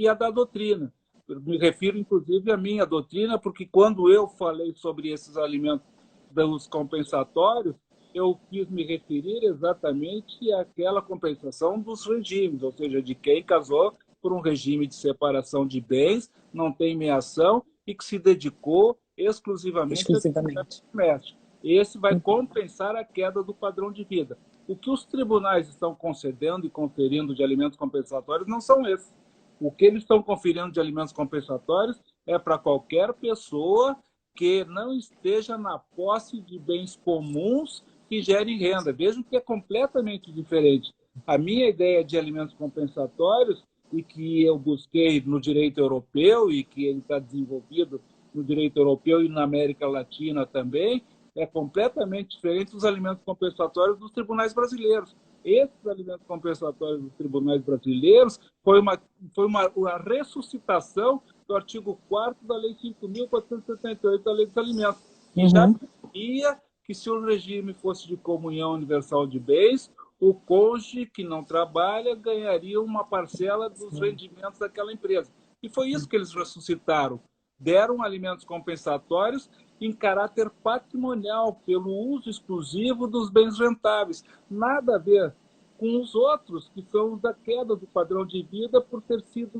a da doutrina. Eu me refiro, inclusive, à minha doutrina, porque quando eu falei sobre esses alimentos dos compensatórios, eu quis me referir exatamente àquela compensação dos regimes, ou seja, de quem casou por um regime de separação de bens, não tem meação e que se dedicou exclusivamente à atividade doméstica. Esse vai compensar a queda do padrão de vida. O que os tribunais estão concedendo e conferindo de alimentos compensatórios não são esses. O que eles estão conferindo de alimentos compensatórios é para qualquer pessoa que não esteja na posse de bens comuns que gerem renda. Vejam que é completamente diferente. A minha ideia de alimentos compensatórios, e que eu busquei no direito europeu, e que ele está desenvolvido no direito europeu e na América Latina também, é completamente diferente dos alimentos compensatórios dos tribunais brasileiros. Esses alimentos compensatórios dos tribunais brasileiros foi uma ressuscitação do artigo 4º da Lei 5.478 da Lei dos Alimentos, que já dizia que se o regime fosse de comunhão universal de bens, o cônjuge que não trabalha ganharia uma parcela dos rendimentos daquela empresa. E foi isso que eles ressuscitaram. Deram alimentos compensatórios em caráter patrimonial, pelo uso exclusivo dos bens rentáveis. Nada a ver com os outros, que são os da queda do padrão de vida por ter sido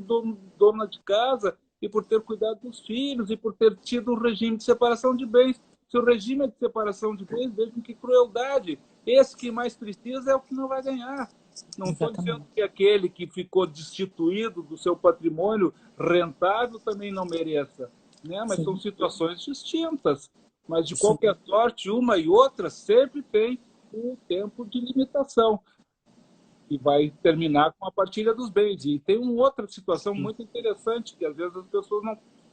dona de casa e por ter cuidado dos filhos e por ter tido um regime de separação de bens. Se o regime é de separação de bens, vejam que crueldade. Esse que mais precisa é o que não vai ganhar. Não estou dizendo que aquele que ficou destituído do seu patrimônio rentável também não mereça, né? Mas são situações distintas. Mas, de qualquer sorte, uma e outra sempre tem um tempo de limitação, e vai terminar com a partilha dos bens. E tem uma outra situação muito interessante, que às vezes as pessoas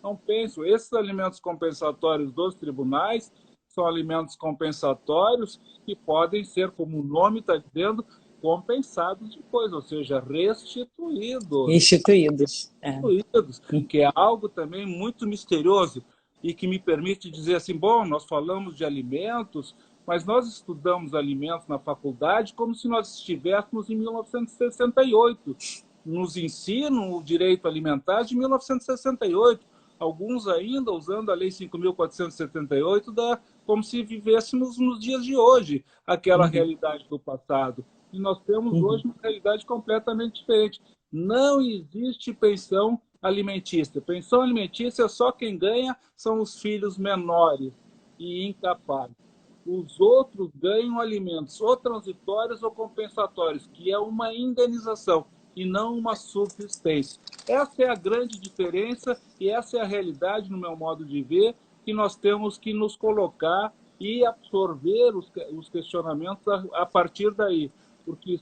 não pensam. Esses alimentos compensatórios dos tribunais são alimentos compensatórios que podem ser, como o nome está dizendo, compensados depois, ou seja, restituídos. Restituídos. Restituídos, que é algo também muito misterioso e que me permite dizer assim, bom, nós falamos de alimentos, mas nós estudamos alimentos na faculdade como se nós estivéssemos em 1968. Nos ensinam o direito alimentar de 1968. Alguns ainda usando a Lei 5.478 como se vivêssemos nos dias de hoje, aquela realidade do passado. E nós temos hoje uma realidade completamente diferente. Não existe pensão alimentícia. Pensão alimentícia, só quem ganha são os filhos menores e incapazes. Os outros ganham alimentos ou transitórios ou compensatórios, que é uma indenização e não uma subsistência. Essa é a grande diferença e essa é a realidade, no meu modo de ver, que nós temos que nos colocar e absorver os questionamentos a partir daí. Porque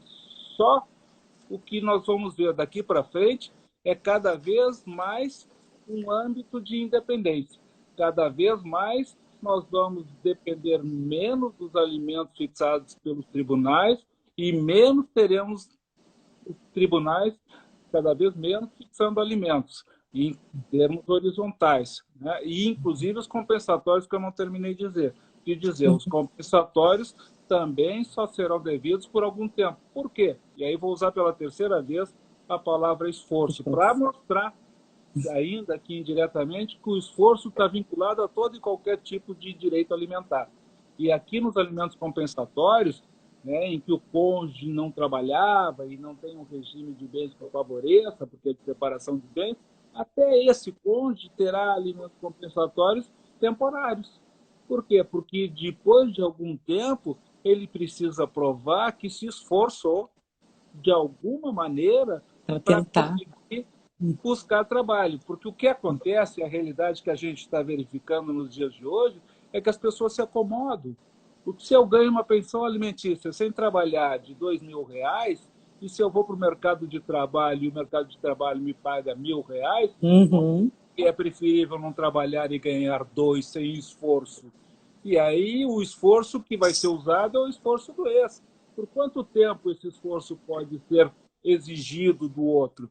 só o que nós vamos ver daqui para frente é cada vez mais um âmbito de independência. Cada vez mais nós vamos depender menos dos alimentos fixados pelos tribunais e menos teremos os tribunais, cada vez menos, fixando alimentos em termos horizontais, né? E inclusive os compensatórios, que eu não terminei de dizer. Os compensatórios também só serão devidos por algum tempo. Por quê? E aí vou usar pela terceira vez a palavra esforço, para mostrar, ainda que indiretamente, que o esforço está vinculado a todo e qualquer tipo de direito alimentar. E aqui nos alimentos compensatórios, né, em que o cônjuge não trabalhava e não tem um regime de bens que favoreça, porque é de separação de bens, até esse cônjuge terá alimentos compensatórios temporários. Por quê? Porque depois de algum tempo ele precisa provar que se esforçou de alguma maneira para para tentar. conseguir buscar trabalho. Porque o que acontece, a realidade que a gente está verificando nos dias de hoje, é que as pessoas se acomodam. Porque se eu ganho uma pensão alimentícia sem trabalhar de R$ 2.000, e se eu vou para o mercado de trabalho e o mercado de trabalho me paga R$ 1.000, Uhum. é preferível não trabalhar e ganhar dois sem esforço. E aí o esforço que vai ser usado é o esforço do ex. Por quanto tempo esse esforço pode ser exigido do outro?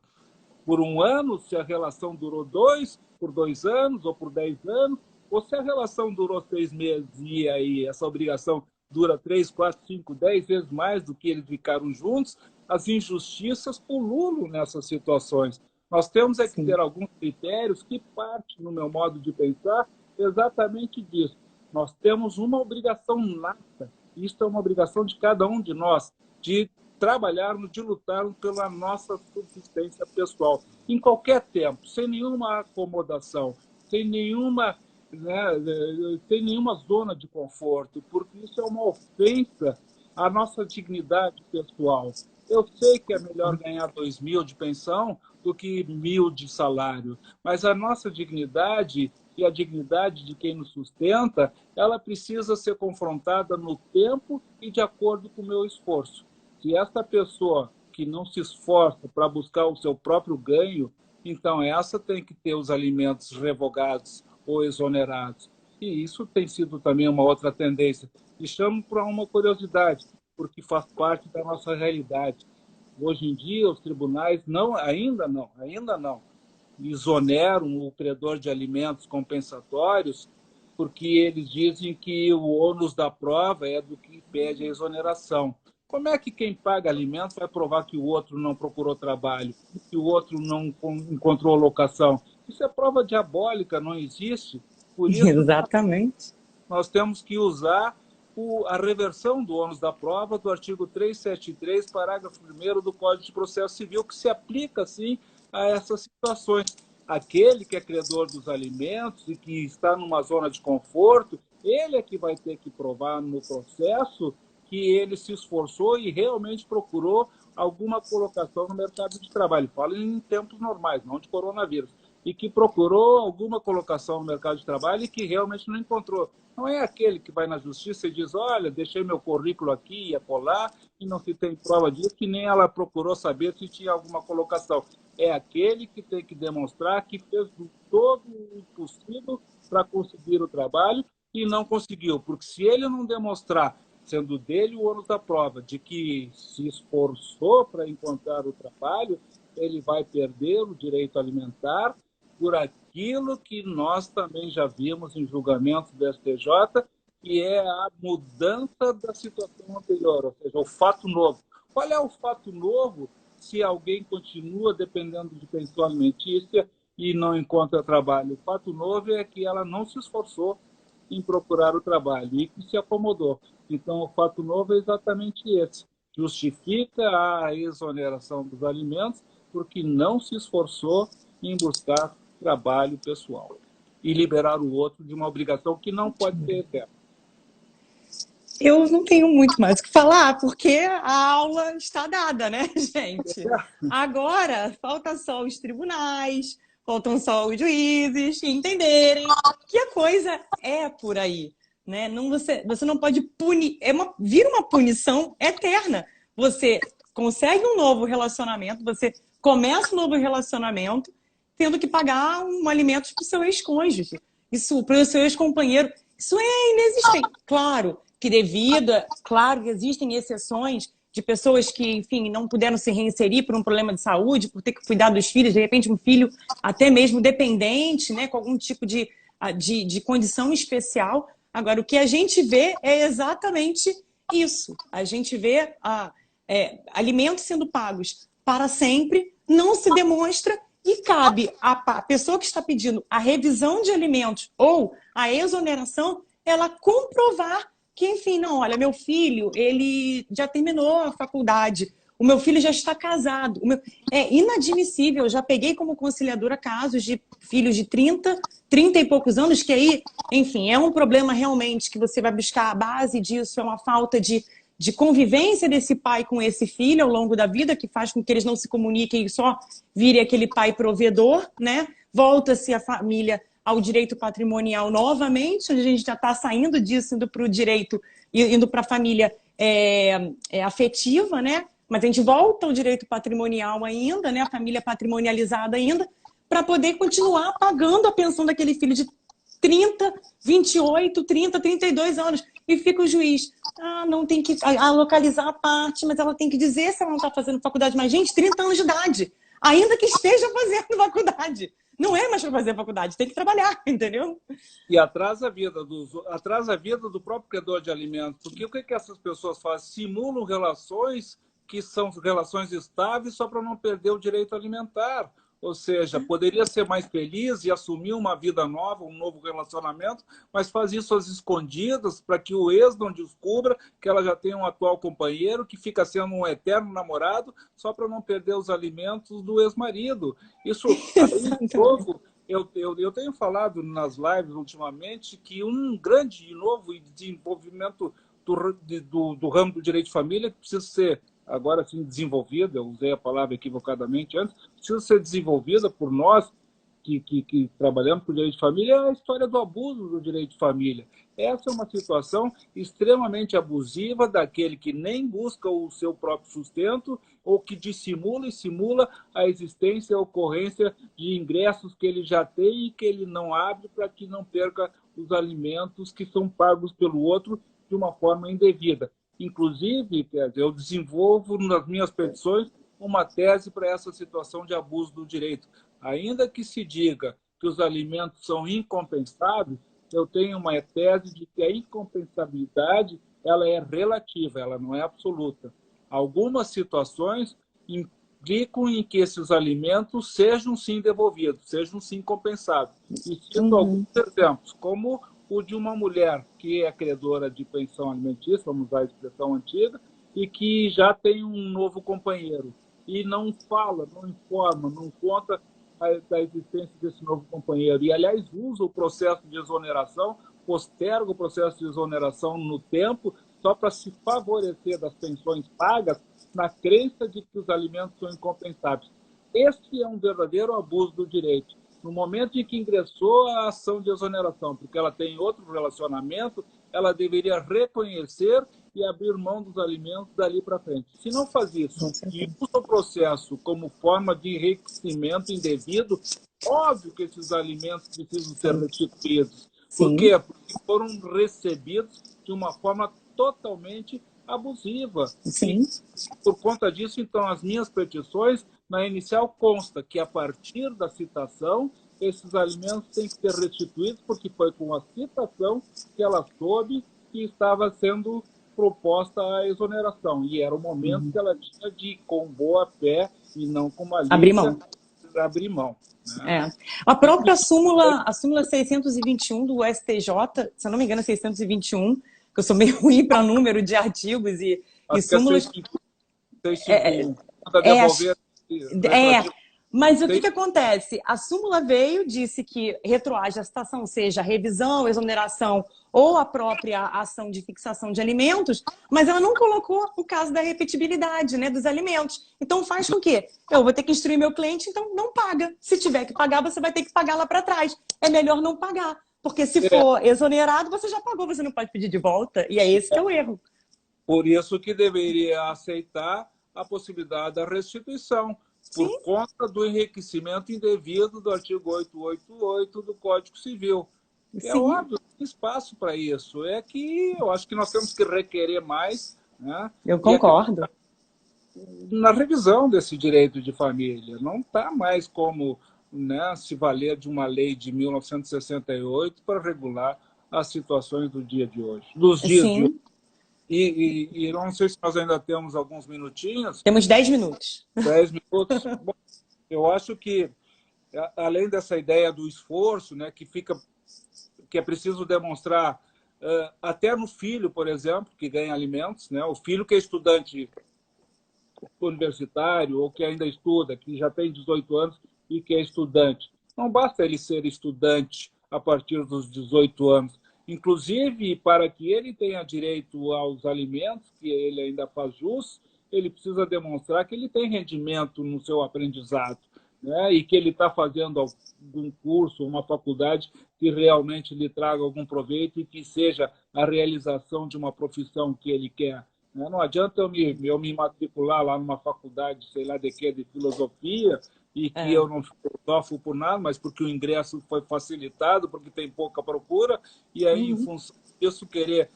Por 1 ano, se a relação durou 2, por 2 anos ou por 10 anos, ou se a relação durou 6 meses e aí essa obrigação dura 3, 4, 5, 10 vezes mais do que eles ficaram juntos, as injustiças pululam nessas situações. Nós temos é que Sim. ter alguns critérios que partem, no meu modo de pensar, exatamente disso. Nós temos uma obrigação nata, isso é uma obrigação de cada um de nós, de trabalharmos, de lutarmos pela nossa subsistência pessoal, em qualquer tempo, sem nenhuma acomodação, sem nenhuma, né, sem nenhuma zona de conforto, porque isso é uma ofensa à nossa dignidade pessoal. Eu sei que é melhor ganhar 2.000 de pensão do que 1.000 de salário, mas a nossa dignidade e a dignidade de quem nos sustenta, ela precisa ser confrontada no tempo e de acordo com o meu esforço. Se essa pessoa que não se esforça para buscar o seu próprio ganho, então essa tem que ter os alimentos revogados ou exonerados. E isso tem sido também uma outra tendência. E chamo para uma curiosidade, porque faz parte da nossa realidade. Hoje em dia, os tribunais ainda não exoneram o credor de alimentos compensatórios, porque eles dizem que o ônus da prova é do que pede a exoneração. Como é que quem paga alimentos vai provar que o outro não procurou trabalho, que o outro não encontrou locação? Isso é prova diabólica, não existe. Por isso, Exatamente. nós temos que usar a reversão do ônus da prova do artigo 373, parágrafo 1º do Código de Processo Civil, que se aplica, sim, a essas situações. Aquele que é credor dos alimentos e que está numa zona de conforto, ele é que vai ter que provar no processo que ele se esforçou e realmente procurou alguma colocação no mercado de trabalho. Falo em tempos normais, não de coronavírus. E que procurou alguma colocação no mercado de trabalho e que realmente não encontrou. Não é aquele que vai na justiça e diz, olha, deixei meu currículo aqui e acolá e não se tem prova disso, que nem ela procurou saber se tinha alguma colocação. É aquele que tem que demonstrar que fez todo o possível para conseguir o trabalho e não conseguiu. Porque se ele não demonstrar, sendo dele o ônus da prova, de que se esforçou para encontrar o trabalho, ele vai perder o direito alimentar por aquilo que nós também já vimos em julgamentos do STJ, que é a mudança da situação anterior, ou seja, o fato novo. Qual é o fato novo se alguém continua dependendo de pensão alimentícia e não encontra trabalho? O fato novo é que ela não se esforçou em procurar o trabalho e que se acomodou. Então, o fato novo é exatamente esse. Justifica a exoneração dos alimentos porque não se esforçou em buscar trabalho pessoal e liberar o outro de uma obrigação que não pode ser eterna. Eu não tenho muito mais o que falar, porque a aula está dada, né, gente? Agora, falta só os tribunais, faltam só os juízes entenderem que a coisa é por aí, né? Não, você não pode punir, vira uma punição eterna. Você consegue um novo relacionamento, você começa um novo relacionamento tendo que pagar alimentos para o seu ex-cônjuge, isso para o seu ex-companheiro. Isso é inexistente. Claro que existem exceções de pessoas que, enfim, não puderam se reinserir por um problema de saúde, por ter que cuidar dos filhos, de repente um filho até mesmo dependente, né, com algum tipo de condição especial. Agora, o que a gente vê é exatamente isso. A gente vê alimentos sendo pagos para sempre, não se demonstra e cabe à pessoa que está pedindo a revisão de alimentos ou a exoneração, ela comprovar que, enfim, não, olha, meu filho, ele já terminou a faculdade, o meu filho já está casado. É inadmissível, eu já peguei como conciliadora casos de filhos de 30 e poucos anos, que aí, enfim, é um problema realmente que você vai buscar a base disso, é uma falta de de convivência desse pai com esse filho ao longo da vida, que faz com que eles não se comuniquem e só virem aquele pai provedor, né? Volta-se a família ao direito patrimonial novamente, onde a gente já está saindo disso, indo para o direito, indo para a família afetiva, né? Mas a gente volta ao direito patrimonial ainda, né? A família patrimonializada ainda, para poder continuar pagando a pensão daquele filho de 30, 28, 30, 32 anos. E fica o juiz, não tem que localizar a parte, mas ela tem que dizer se ela não está fazendo faculdade. Mas, gente, 30 anos de idade, ainda que esteja fazendo faculdade. Não é mais para fazer faculdade, tem que trabalhar, entendeu? E atrasa a vida do próprio credor de alimentos. Porque o que essas pessoas fazem? Simulam relações que são relações estáveis só para não perder o direito alimentar. Ou seja, poderia ser mais feliz e assumir uma vida nova, um novo relacionamento, mas faz isso às escondidas para que o ex não descubra que ela já tem um atual companheiro que fica sendo um eterno namorado só para não perder os alimentos do ex-marido. Isso, aí, de novo, eu tenho falado nas lives ultimamente que um grande e novo desenvolvimento do ramo do direito de família que precisa ser agora sim desenvolvida, eu usei a palavra equivocadamente antes, precisa ser desenvolvida por nós que trabalhamos com o direito de família, é a história do abuso do direito de família. Essa é uma situação extremamente abusiva daquele que nem busca o seu próprio sustento ou que dissimula e simula a existência e a ocorrência de ingressos que ele já tem e que ele não abre para que não perca os alimentos que são pagos pelo outro de uma forma indevida. Inclusive, eu desenvolvo nas minhas petições uma tese para essa situação de abuso do direito. Ainda que se diga que os alimentos são incompensáveis, eu tenho uma tese de que a incompensabilidade ela é relativa, ela não é absoluta. Algumas situações implicam em que esses alimentos sejam sim devolvidos, sejam sim compensados. E cito alguns exemplos, como o de uma mulher que é credora de pensão alimentícia, vamos usar a expressão antiga, e que já tem um novo companheiro. E não fala, não informa, não conta da existência desse novo companheiro. E, aliás, usa o processo de exoneração, posterga o processo de exoneração no tempo, só para se favorecer das pensões pagas, na crença de que os alimentos são incompensáveis. Este é um verdadeiro abuso do direito. No momento em que ingressou a ação de exoneração, porque ela tem outro relacionamento, ela deveria reconhecer e abrir mão dos alimentos dali para frente. Se não faz isso e usa o processo como forma de enriquecimento indevido, óbvio que esses alimentos precisam ser restituídos. Por quê? Porque foram recebidos de uma forma totalmente abusiva. Sim. E, por conta disso, então, as minhas petições, na inicial consta que, a partir da citação, esses alimentos têm que ser restituídos, porque foi com a citação que ela soube que estava sendo proposta a exoneração. E era o momento que ela tinha de, com boa fé e não com malícia, abrir mão. Né? A própria súmula, a súmula 621 do STJ, se eu não me engano, 621, que eu sou meio ruim para número de artigos e súmulas. Mas o que acontece? A súmula veio, disse que retroage a citação, seja a revisão, exoneração ou a própria ação de fixação de alimentos, mas ela não colocou o caso da repetibilidade, né, dos alimentos. Então faz com que eu vou ter que instruir meu cliente, então não paga. Se tiver que pagar, você vai ter que pagar lá para trás. É melhor não pagar, porque se for exonerado, você já pagou, você não pode pedir de volta, e é esse que é o erro. Por isso que deveria aceitar a possibilidade da restituição, por conta do enriquecimento indevido do artigo 888 do Código Civil. É óbvio, tem espaço para isso. É que eu acho que nós temos que requerer mais. Né? Eu concordo. Na revisão desse direito de família. Não está mais como, né, se valer de uma lei de 1968 para regular as situações do dia de hoje, dos dias de hoje. E não sei se nós ainda temos alguns minutinhos. Temos 10 minutos. 10 minutos. Bom, eu acho que, além dessa ideia do esforço, né, que é preciso demonstrar até no filho, por exemplo, que ganha alimentos, né, o filho que é estudante universitário ou que ainda estuda, que já tem 18 anos e que é estudante. Não basta ele ser estudante a partir dos 18 anos. Inclusive, para que ele tenha direito aos alimentos, que ele ainda faz jus, ele precisa demonstrar que ele tem rendimento no seu aprendizado, né? E que ele está fazendo algum curso, uma faculdade que realmente lhe traga algum proveito e que seja a realização de uma profissão que ele quer. Não adianta eu me matricular lá numa faculdade, sei lá de quê, de filosofia, e que eu não filosofo por nada, mas porque o ingresso foi facilitado, porque tem pouca procura, e aí, em função disso, querer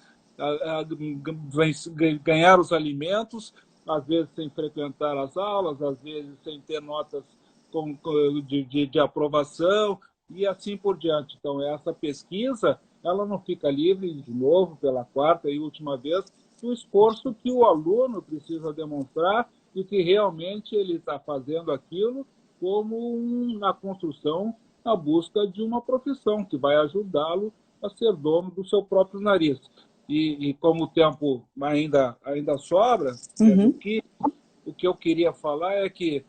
ganhar os alimentos, às vezes sem frequentar as aulas, às vezes sem ter notas de aprovação, e assim por diante. Então, essa pesquisa, ela não fica livre, de novo, pela quarta e última vez, do esforço que o aluno precisa demonstrar e que realmente ele está fazendo aquilo como na construção, na busca de uma profissão que vai ajudá-lo a ser dono do seu próprio nariz. E como o tempo ainda sobra, o que eu queria falar é que,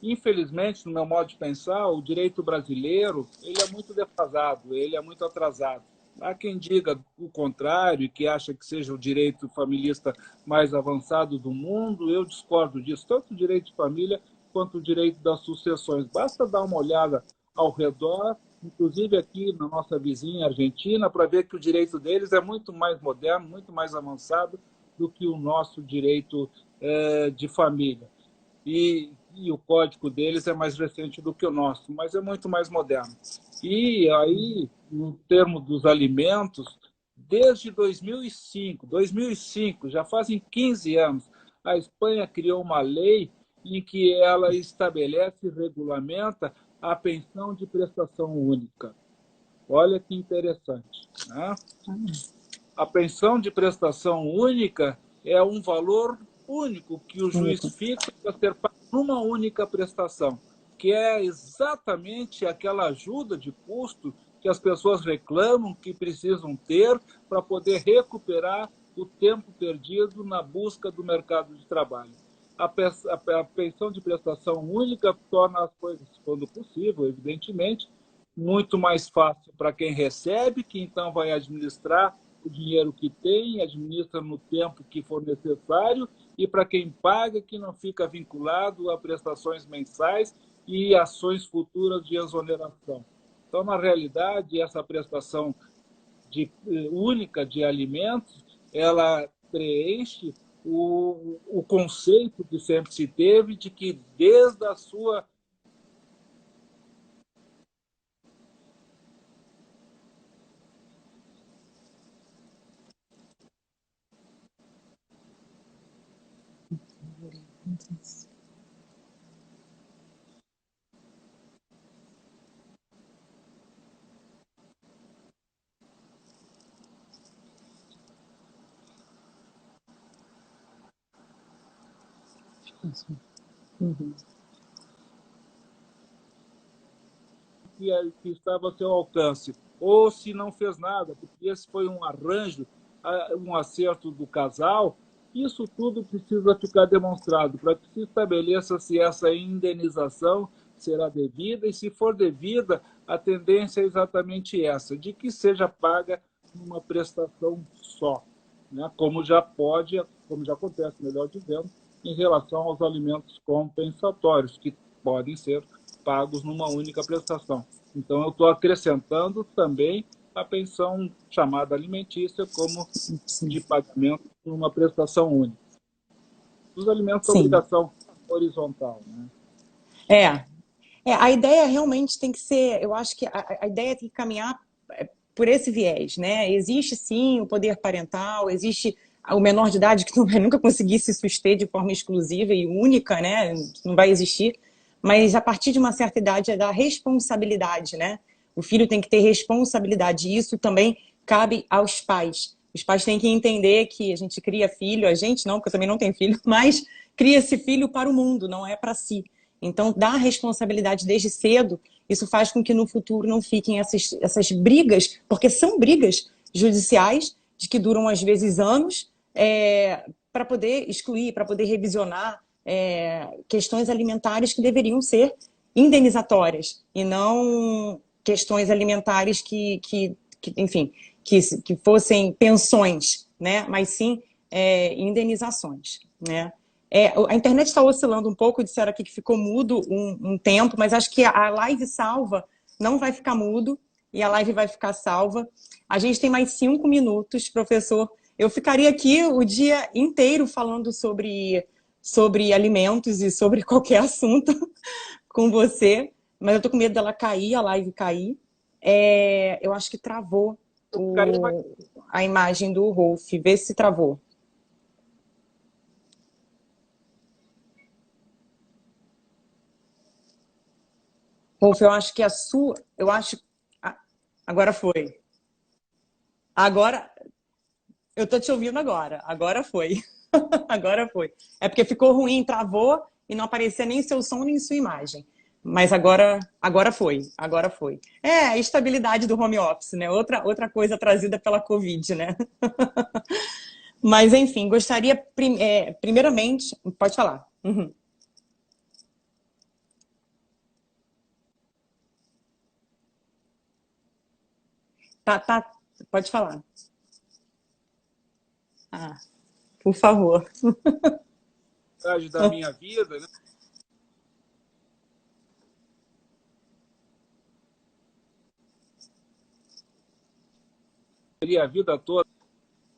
infelizmente, no meu modo de pensar, o direito brasileiro ele é muito defasado, ele é muito atrasado. Há quem diga o contrário e que acha que seja o direito familista mais avançado do mundo. Eu discordo disso, tanto o direito de família quanto o direito das sucessões. Basta dar uma olhada ao redor, inclusive aqui na nossa vizinha Argentina, para ver que o direito deles é muito mais moderno, muito mais avançado do que o nosso direito de família. E o código deles é mais recente do que o nosso, mas é muito mais moderno. E aí, no termo dos alimentos, desde 2005, já fazem 15 anos, a Espanha criou uma lei em que ela estabelece e regulamenta a pensão de prestação única. Olha que interessante, né? A pensão de prestação única é um valor único que o juiz fixa para ser pago numa única prestação, que é exatamente aquela ajuda de custo que as pessoas reclamam que precisam ter para poder recuperar o tempo perdido na busca do mercado de trabalho. A pensão de prestação única torna as coisas, quando possível, evidentemente, muito mais fácil para quem recebe, que então vai administrar o dinheiro que tem, administra no tempo que for necessário, e para quem paga, que não fica vinculado a prestações mensais e ações futuras de exoneração. Então, na realidade, essa prestação única de alimentos, ela preenche o conceito que sempre se teve de que desde a sua que estava a seu alcance, ou se não fez nada, porque esse foi um arranjo, um acerto do casal, isso tudo precisa ficar demonstrado para que se estabeleça se essa indenização será devida, e se for devida, a tendência é exatamente essa, de que seja paga uma prestação só, né? Como já acontece, melhor dizendo, em relação aos alimentos compensatórios, que podem ser pagos numa única prestação. Então, eu estou acrescentando também a pensão chamada alimentícia como de pagamento por uma prestação única. Os alimentos são obrigação horizontal, né? A ideia realmente tem que ser, eu acho que a ideia tem que caminhar por esse viés, né? Existe sim o poder parental, existe o menor de idade que não vai nunca conseguir se suster de forma exclusiva e única, né? Não vai existir. Mas a partir de uma certa idade é da responsabilidade, né? O filho tem que ter responsabilidade, e isso também cabe aos pais. Os pais têm que entender que a gente cria filho, a gente não, porque eu também não tenho filho, mas cria esse filho para o mundo, não é para si. Então, dar responsabilidade desde cedo, isso faz com que no futuro não fiquem essas brigas, porque são brigas judiciais, de que duram às vezes anos, para poder excluir, para poder revisionar questões alimentares que deveriam ser indenizatórias, e não questões alimentares que enfim, que fossem pensões, né? Mas sim indenizações, né? A internet está oscilando um pouco, disseram aqui que ficou mudo um tempo, mas acho que a live salva não vai ficar mudo e a live vai ficar salva. A gente tem mais 5 minutos, professor. Eu ficaria aqui o dia inteiro falando sobre alimentos e sobre qualquer assunto com você, mas eu tô com medo dela cair, a live cair. Eu acho que travou a imagem do Rolf. Vê se travou. Rolf, eu acho que a sua... Eu acho... Agora foi. Agora... Eu tô te ouvindo agora. Agora foi. Agora foi. É porque ficou ruim, travou e não aparecia nem seu som nem sua imagem. Mas agora foi. Agora foi. A estabilidade do home office, né? Outra coisa trazida pela Covid, né? Mas, enfim, gostaria... primeiramente... Pode falar. Uhum. Tá, pode falar. Ah, por favor. Da minha vida, né? A vida toda,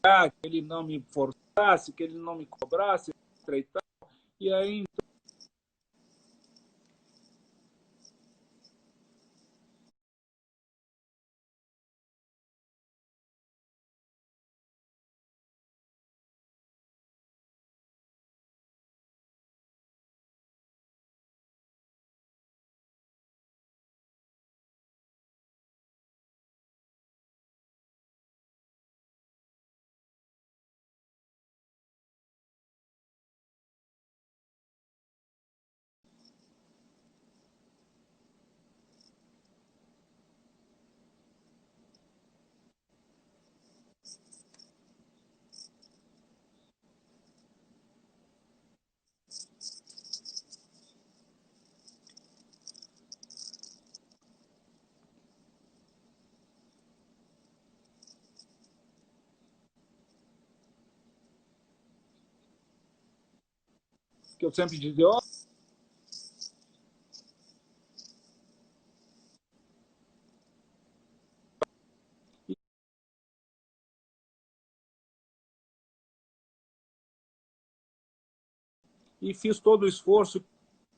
que ele não me forçasse, que ele não me cobrasse, etc. E aí, que eu sempre dizia, e fiz todo o esforço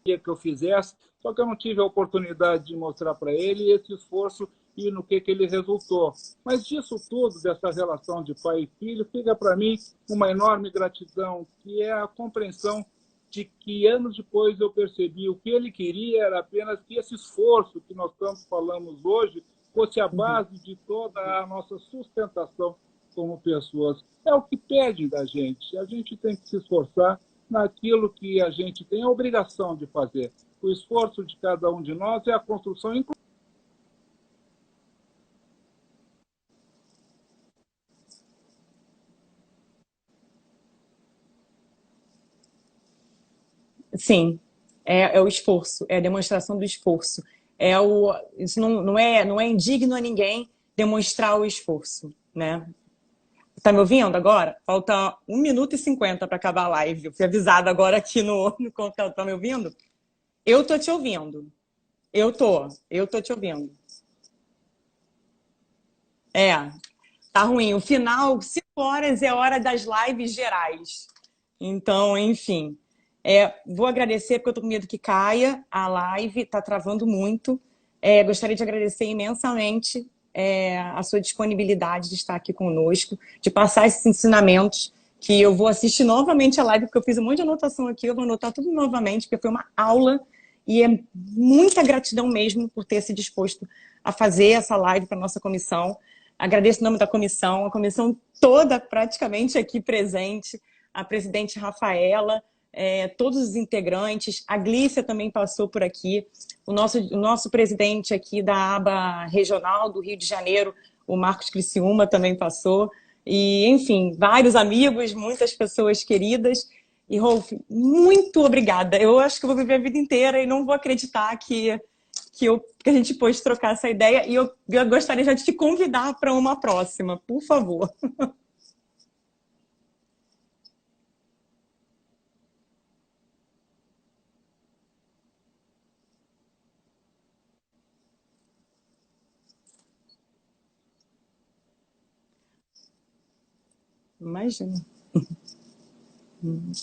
que eu fizesse, só que eu não tive a oportunidade de mostrar para ele esse esforço e no que ele resultou. Mas disso tudo, dessa relação de pai e filho, fica para mim uma enorme gratidão, que é a compreensão de que anos depois eu percebi o que ele queria era apenas que esse esforço que nós tanto falamos hoje fosse a base de toda a nossa sustentação como pessoas. É o que pedem da gente. A gente tem que se esforçar naquilo que a gente tem a obrigação de fazer. O esforço de cada um de nós é a construção, inclusive. Sim, é o esforço, é a demonstração do esforço. Isso não é indigno a ninguém demonstrar o esforço, né? Tá me ouvindo agora? Falta 1 minuto e 50 para acabar a live. Eu fui avisada agora aqui no computador. Tá me ouvindo? Eu tô te ouvindo. Eu tô te ouvindo. Tá ruim. O final, 5 horas é hora das lives gerais. Então, enfim. Vou agradecer, porque eu tô com medo que caia a live, tá travando muito. Gostaria de agradecer imensamente a sua disponibilidade de estar aqui conosco, de passar esses ensinamentos, que eu vou assistir novamente a live, porque eu fiz um monte de anotação aqui, eu vou anotar tudo novamente, porque foi uma aula, e é muita gratidão mesmo por ter se disposto a fazer essa live para a nossa comissão. Agradeço o nome da comissão, a comissão toda praticamente aqui presente, a presidente Rafaela, todos os integrantes, a Glícia também passou por aqui, o nosso presidente aqui da aba regional do Rio de Janeiro, o Marcos Criciúma, também passou, e enfim, vários amigos, muitas pessoas queridas. E Rolf, muito obrigada. Eu acho que eu vou viver a vida inteira e não vou acreditar que que a gente pôde trocar essa ideia e eu gostaria já de te convidar para uma próxima, por favor. Imagina.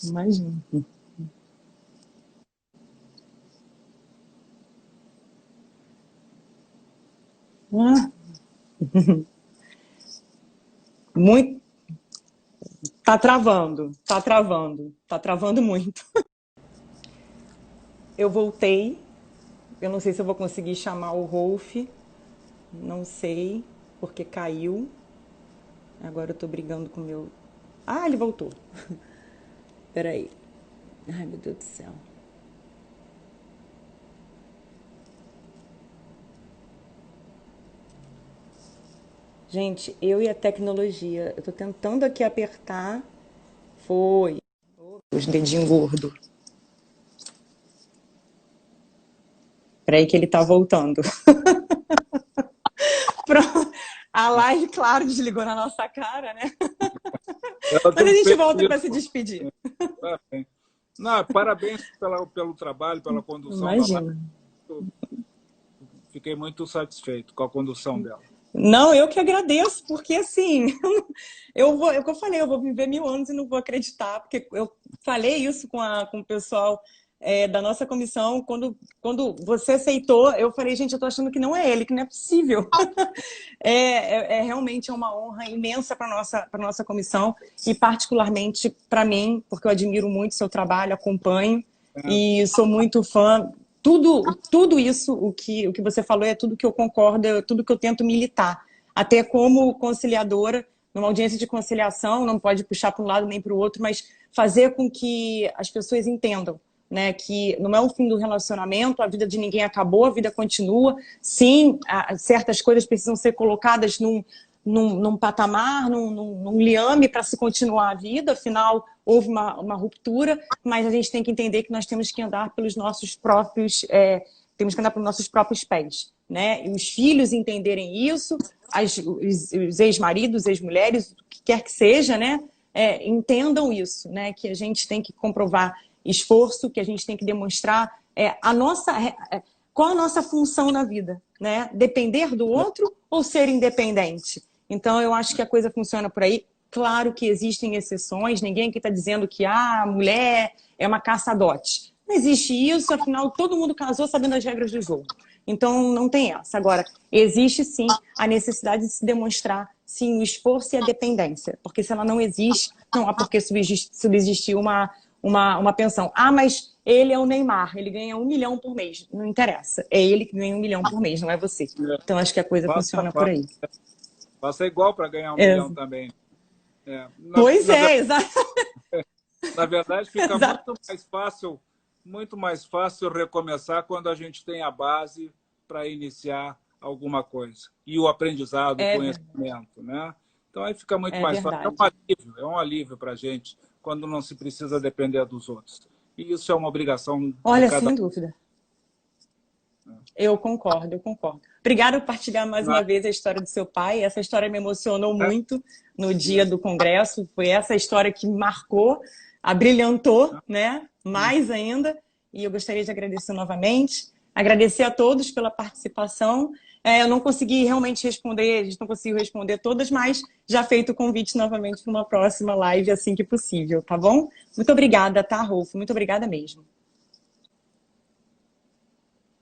Imagina. Ah, muito. Tá travando muito. Eu voltei. Eu não sei se eu vou conseguir chamar o Rolf. Não sei, porque caiu. Agora eu tô brigando com o meu. Ah, ele voltou. Peraí. Ai, meu Deus do céu. Gente, eu e a tecnologia. Eu tô tentando aqui apertar. Foi. Os dedinhos gordos. Peraí que ele tá voltando. Pronto. A live, claro, desligou na nossa cara, né? Mas a gente volta para se despedir. Não, parabéns pelo trabalho, pela condução da live. Fiquei muito satisfeito com a condução dela. Não, eu que agradeço, porque assim, eu falei, eu vou viver 1000 anos e não vou acreditar, porque eu falei isso com o pessoal da nossa comissão, quando você aceitou, eu falei, gente, eu tô achando que não é ele, que não é possível. Realmente uma honra imensa para nossa comissão e particularmente para mim, porque eu admiro muito o seu trabalho, acompanho e sou muito fã. Tudo isso, o que você falou, é tudo que eu concordo, é tudo que eu tento militar. Até como conciliadora, numa audiência de conciliação, não pode puxar para um lado nem para o outro, mas fazer com que as pessoas entendam, né, que não é o fim do relacionamento, a vida de ninguém acabou, a vida continua. Sim, certas coisas precisam ser colocadas num patamar, num liame para se continuar a vida, afinal houve uma ruptura, mas a gente tem que entender que nós temos que andar pelos nossos próprios, temos que andar pelos nossos próprios pés, né? E os filhos entenderem isso, os ex-maridos, ex-mulheres, o que quer que seja, né? Entendam isso, né? Que a gente tem que comprovar esforço, que a gente tem que demonstrar qual a nossa função na vida, né? Depender do outro ou ser independente? Então, eu acho que a coisa funciona por aí. Claro que existem exceções, ninguém aqui está dizendo que a mulher é uma caça-dote. Não existe isso, afinal, todo mundo casou sabendo as regras do jogo. Então, não tem essa. Agora, existe sim a necessidade de se demonstrar, sim, o esforço e a dependência. Porque se ela não existe, não há por que subsistir uma pensão. Ah, mas ele é o Neymar, ele ganha 1 milhão por mês. Não interessa, é ele que ganha 1 milhão por mês, não é você. Então, acho que a coisa funciona por aí. Faça igual para ganhar 1 milhão também. Exato. Na verdade, fica muito mais fácil recomeçar quando a gente tem a base para iniciar alguma coisa. E o aprendizado, o conhecimento, né? Então aí fica muito mais fácil. É um alívio para a gente quando não se precisa depender dos outros. E isso é uma obrigação. Olha, sem dúvida. Eu concordo. Obrigada por partilhar mais uma vez a história do seu pai. Essa história me emocionou muito no dia do congresso. Foi essa história que me marcou, abrilhantou, né? Mais ainda. E eu gostaria de agradecer novamente. Agradecer a todos pela participação. Eu não consegui realmente responder, a gente não conseguiu responder todas, mas já feito o convite novamente para uma próxima live assim que possível, tá bom? Muito obrigada, tá, Rolf? Muito obrigada mesmo.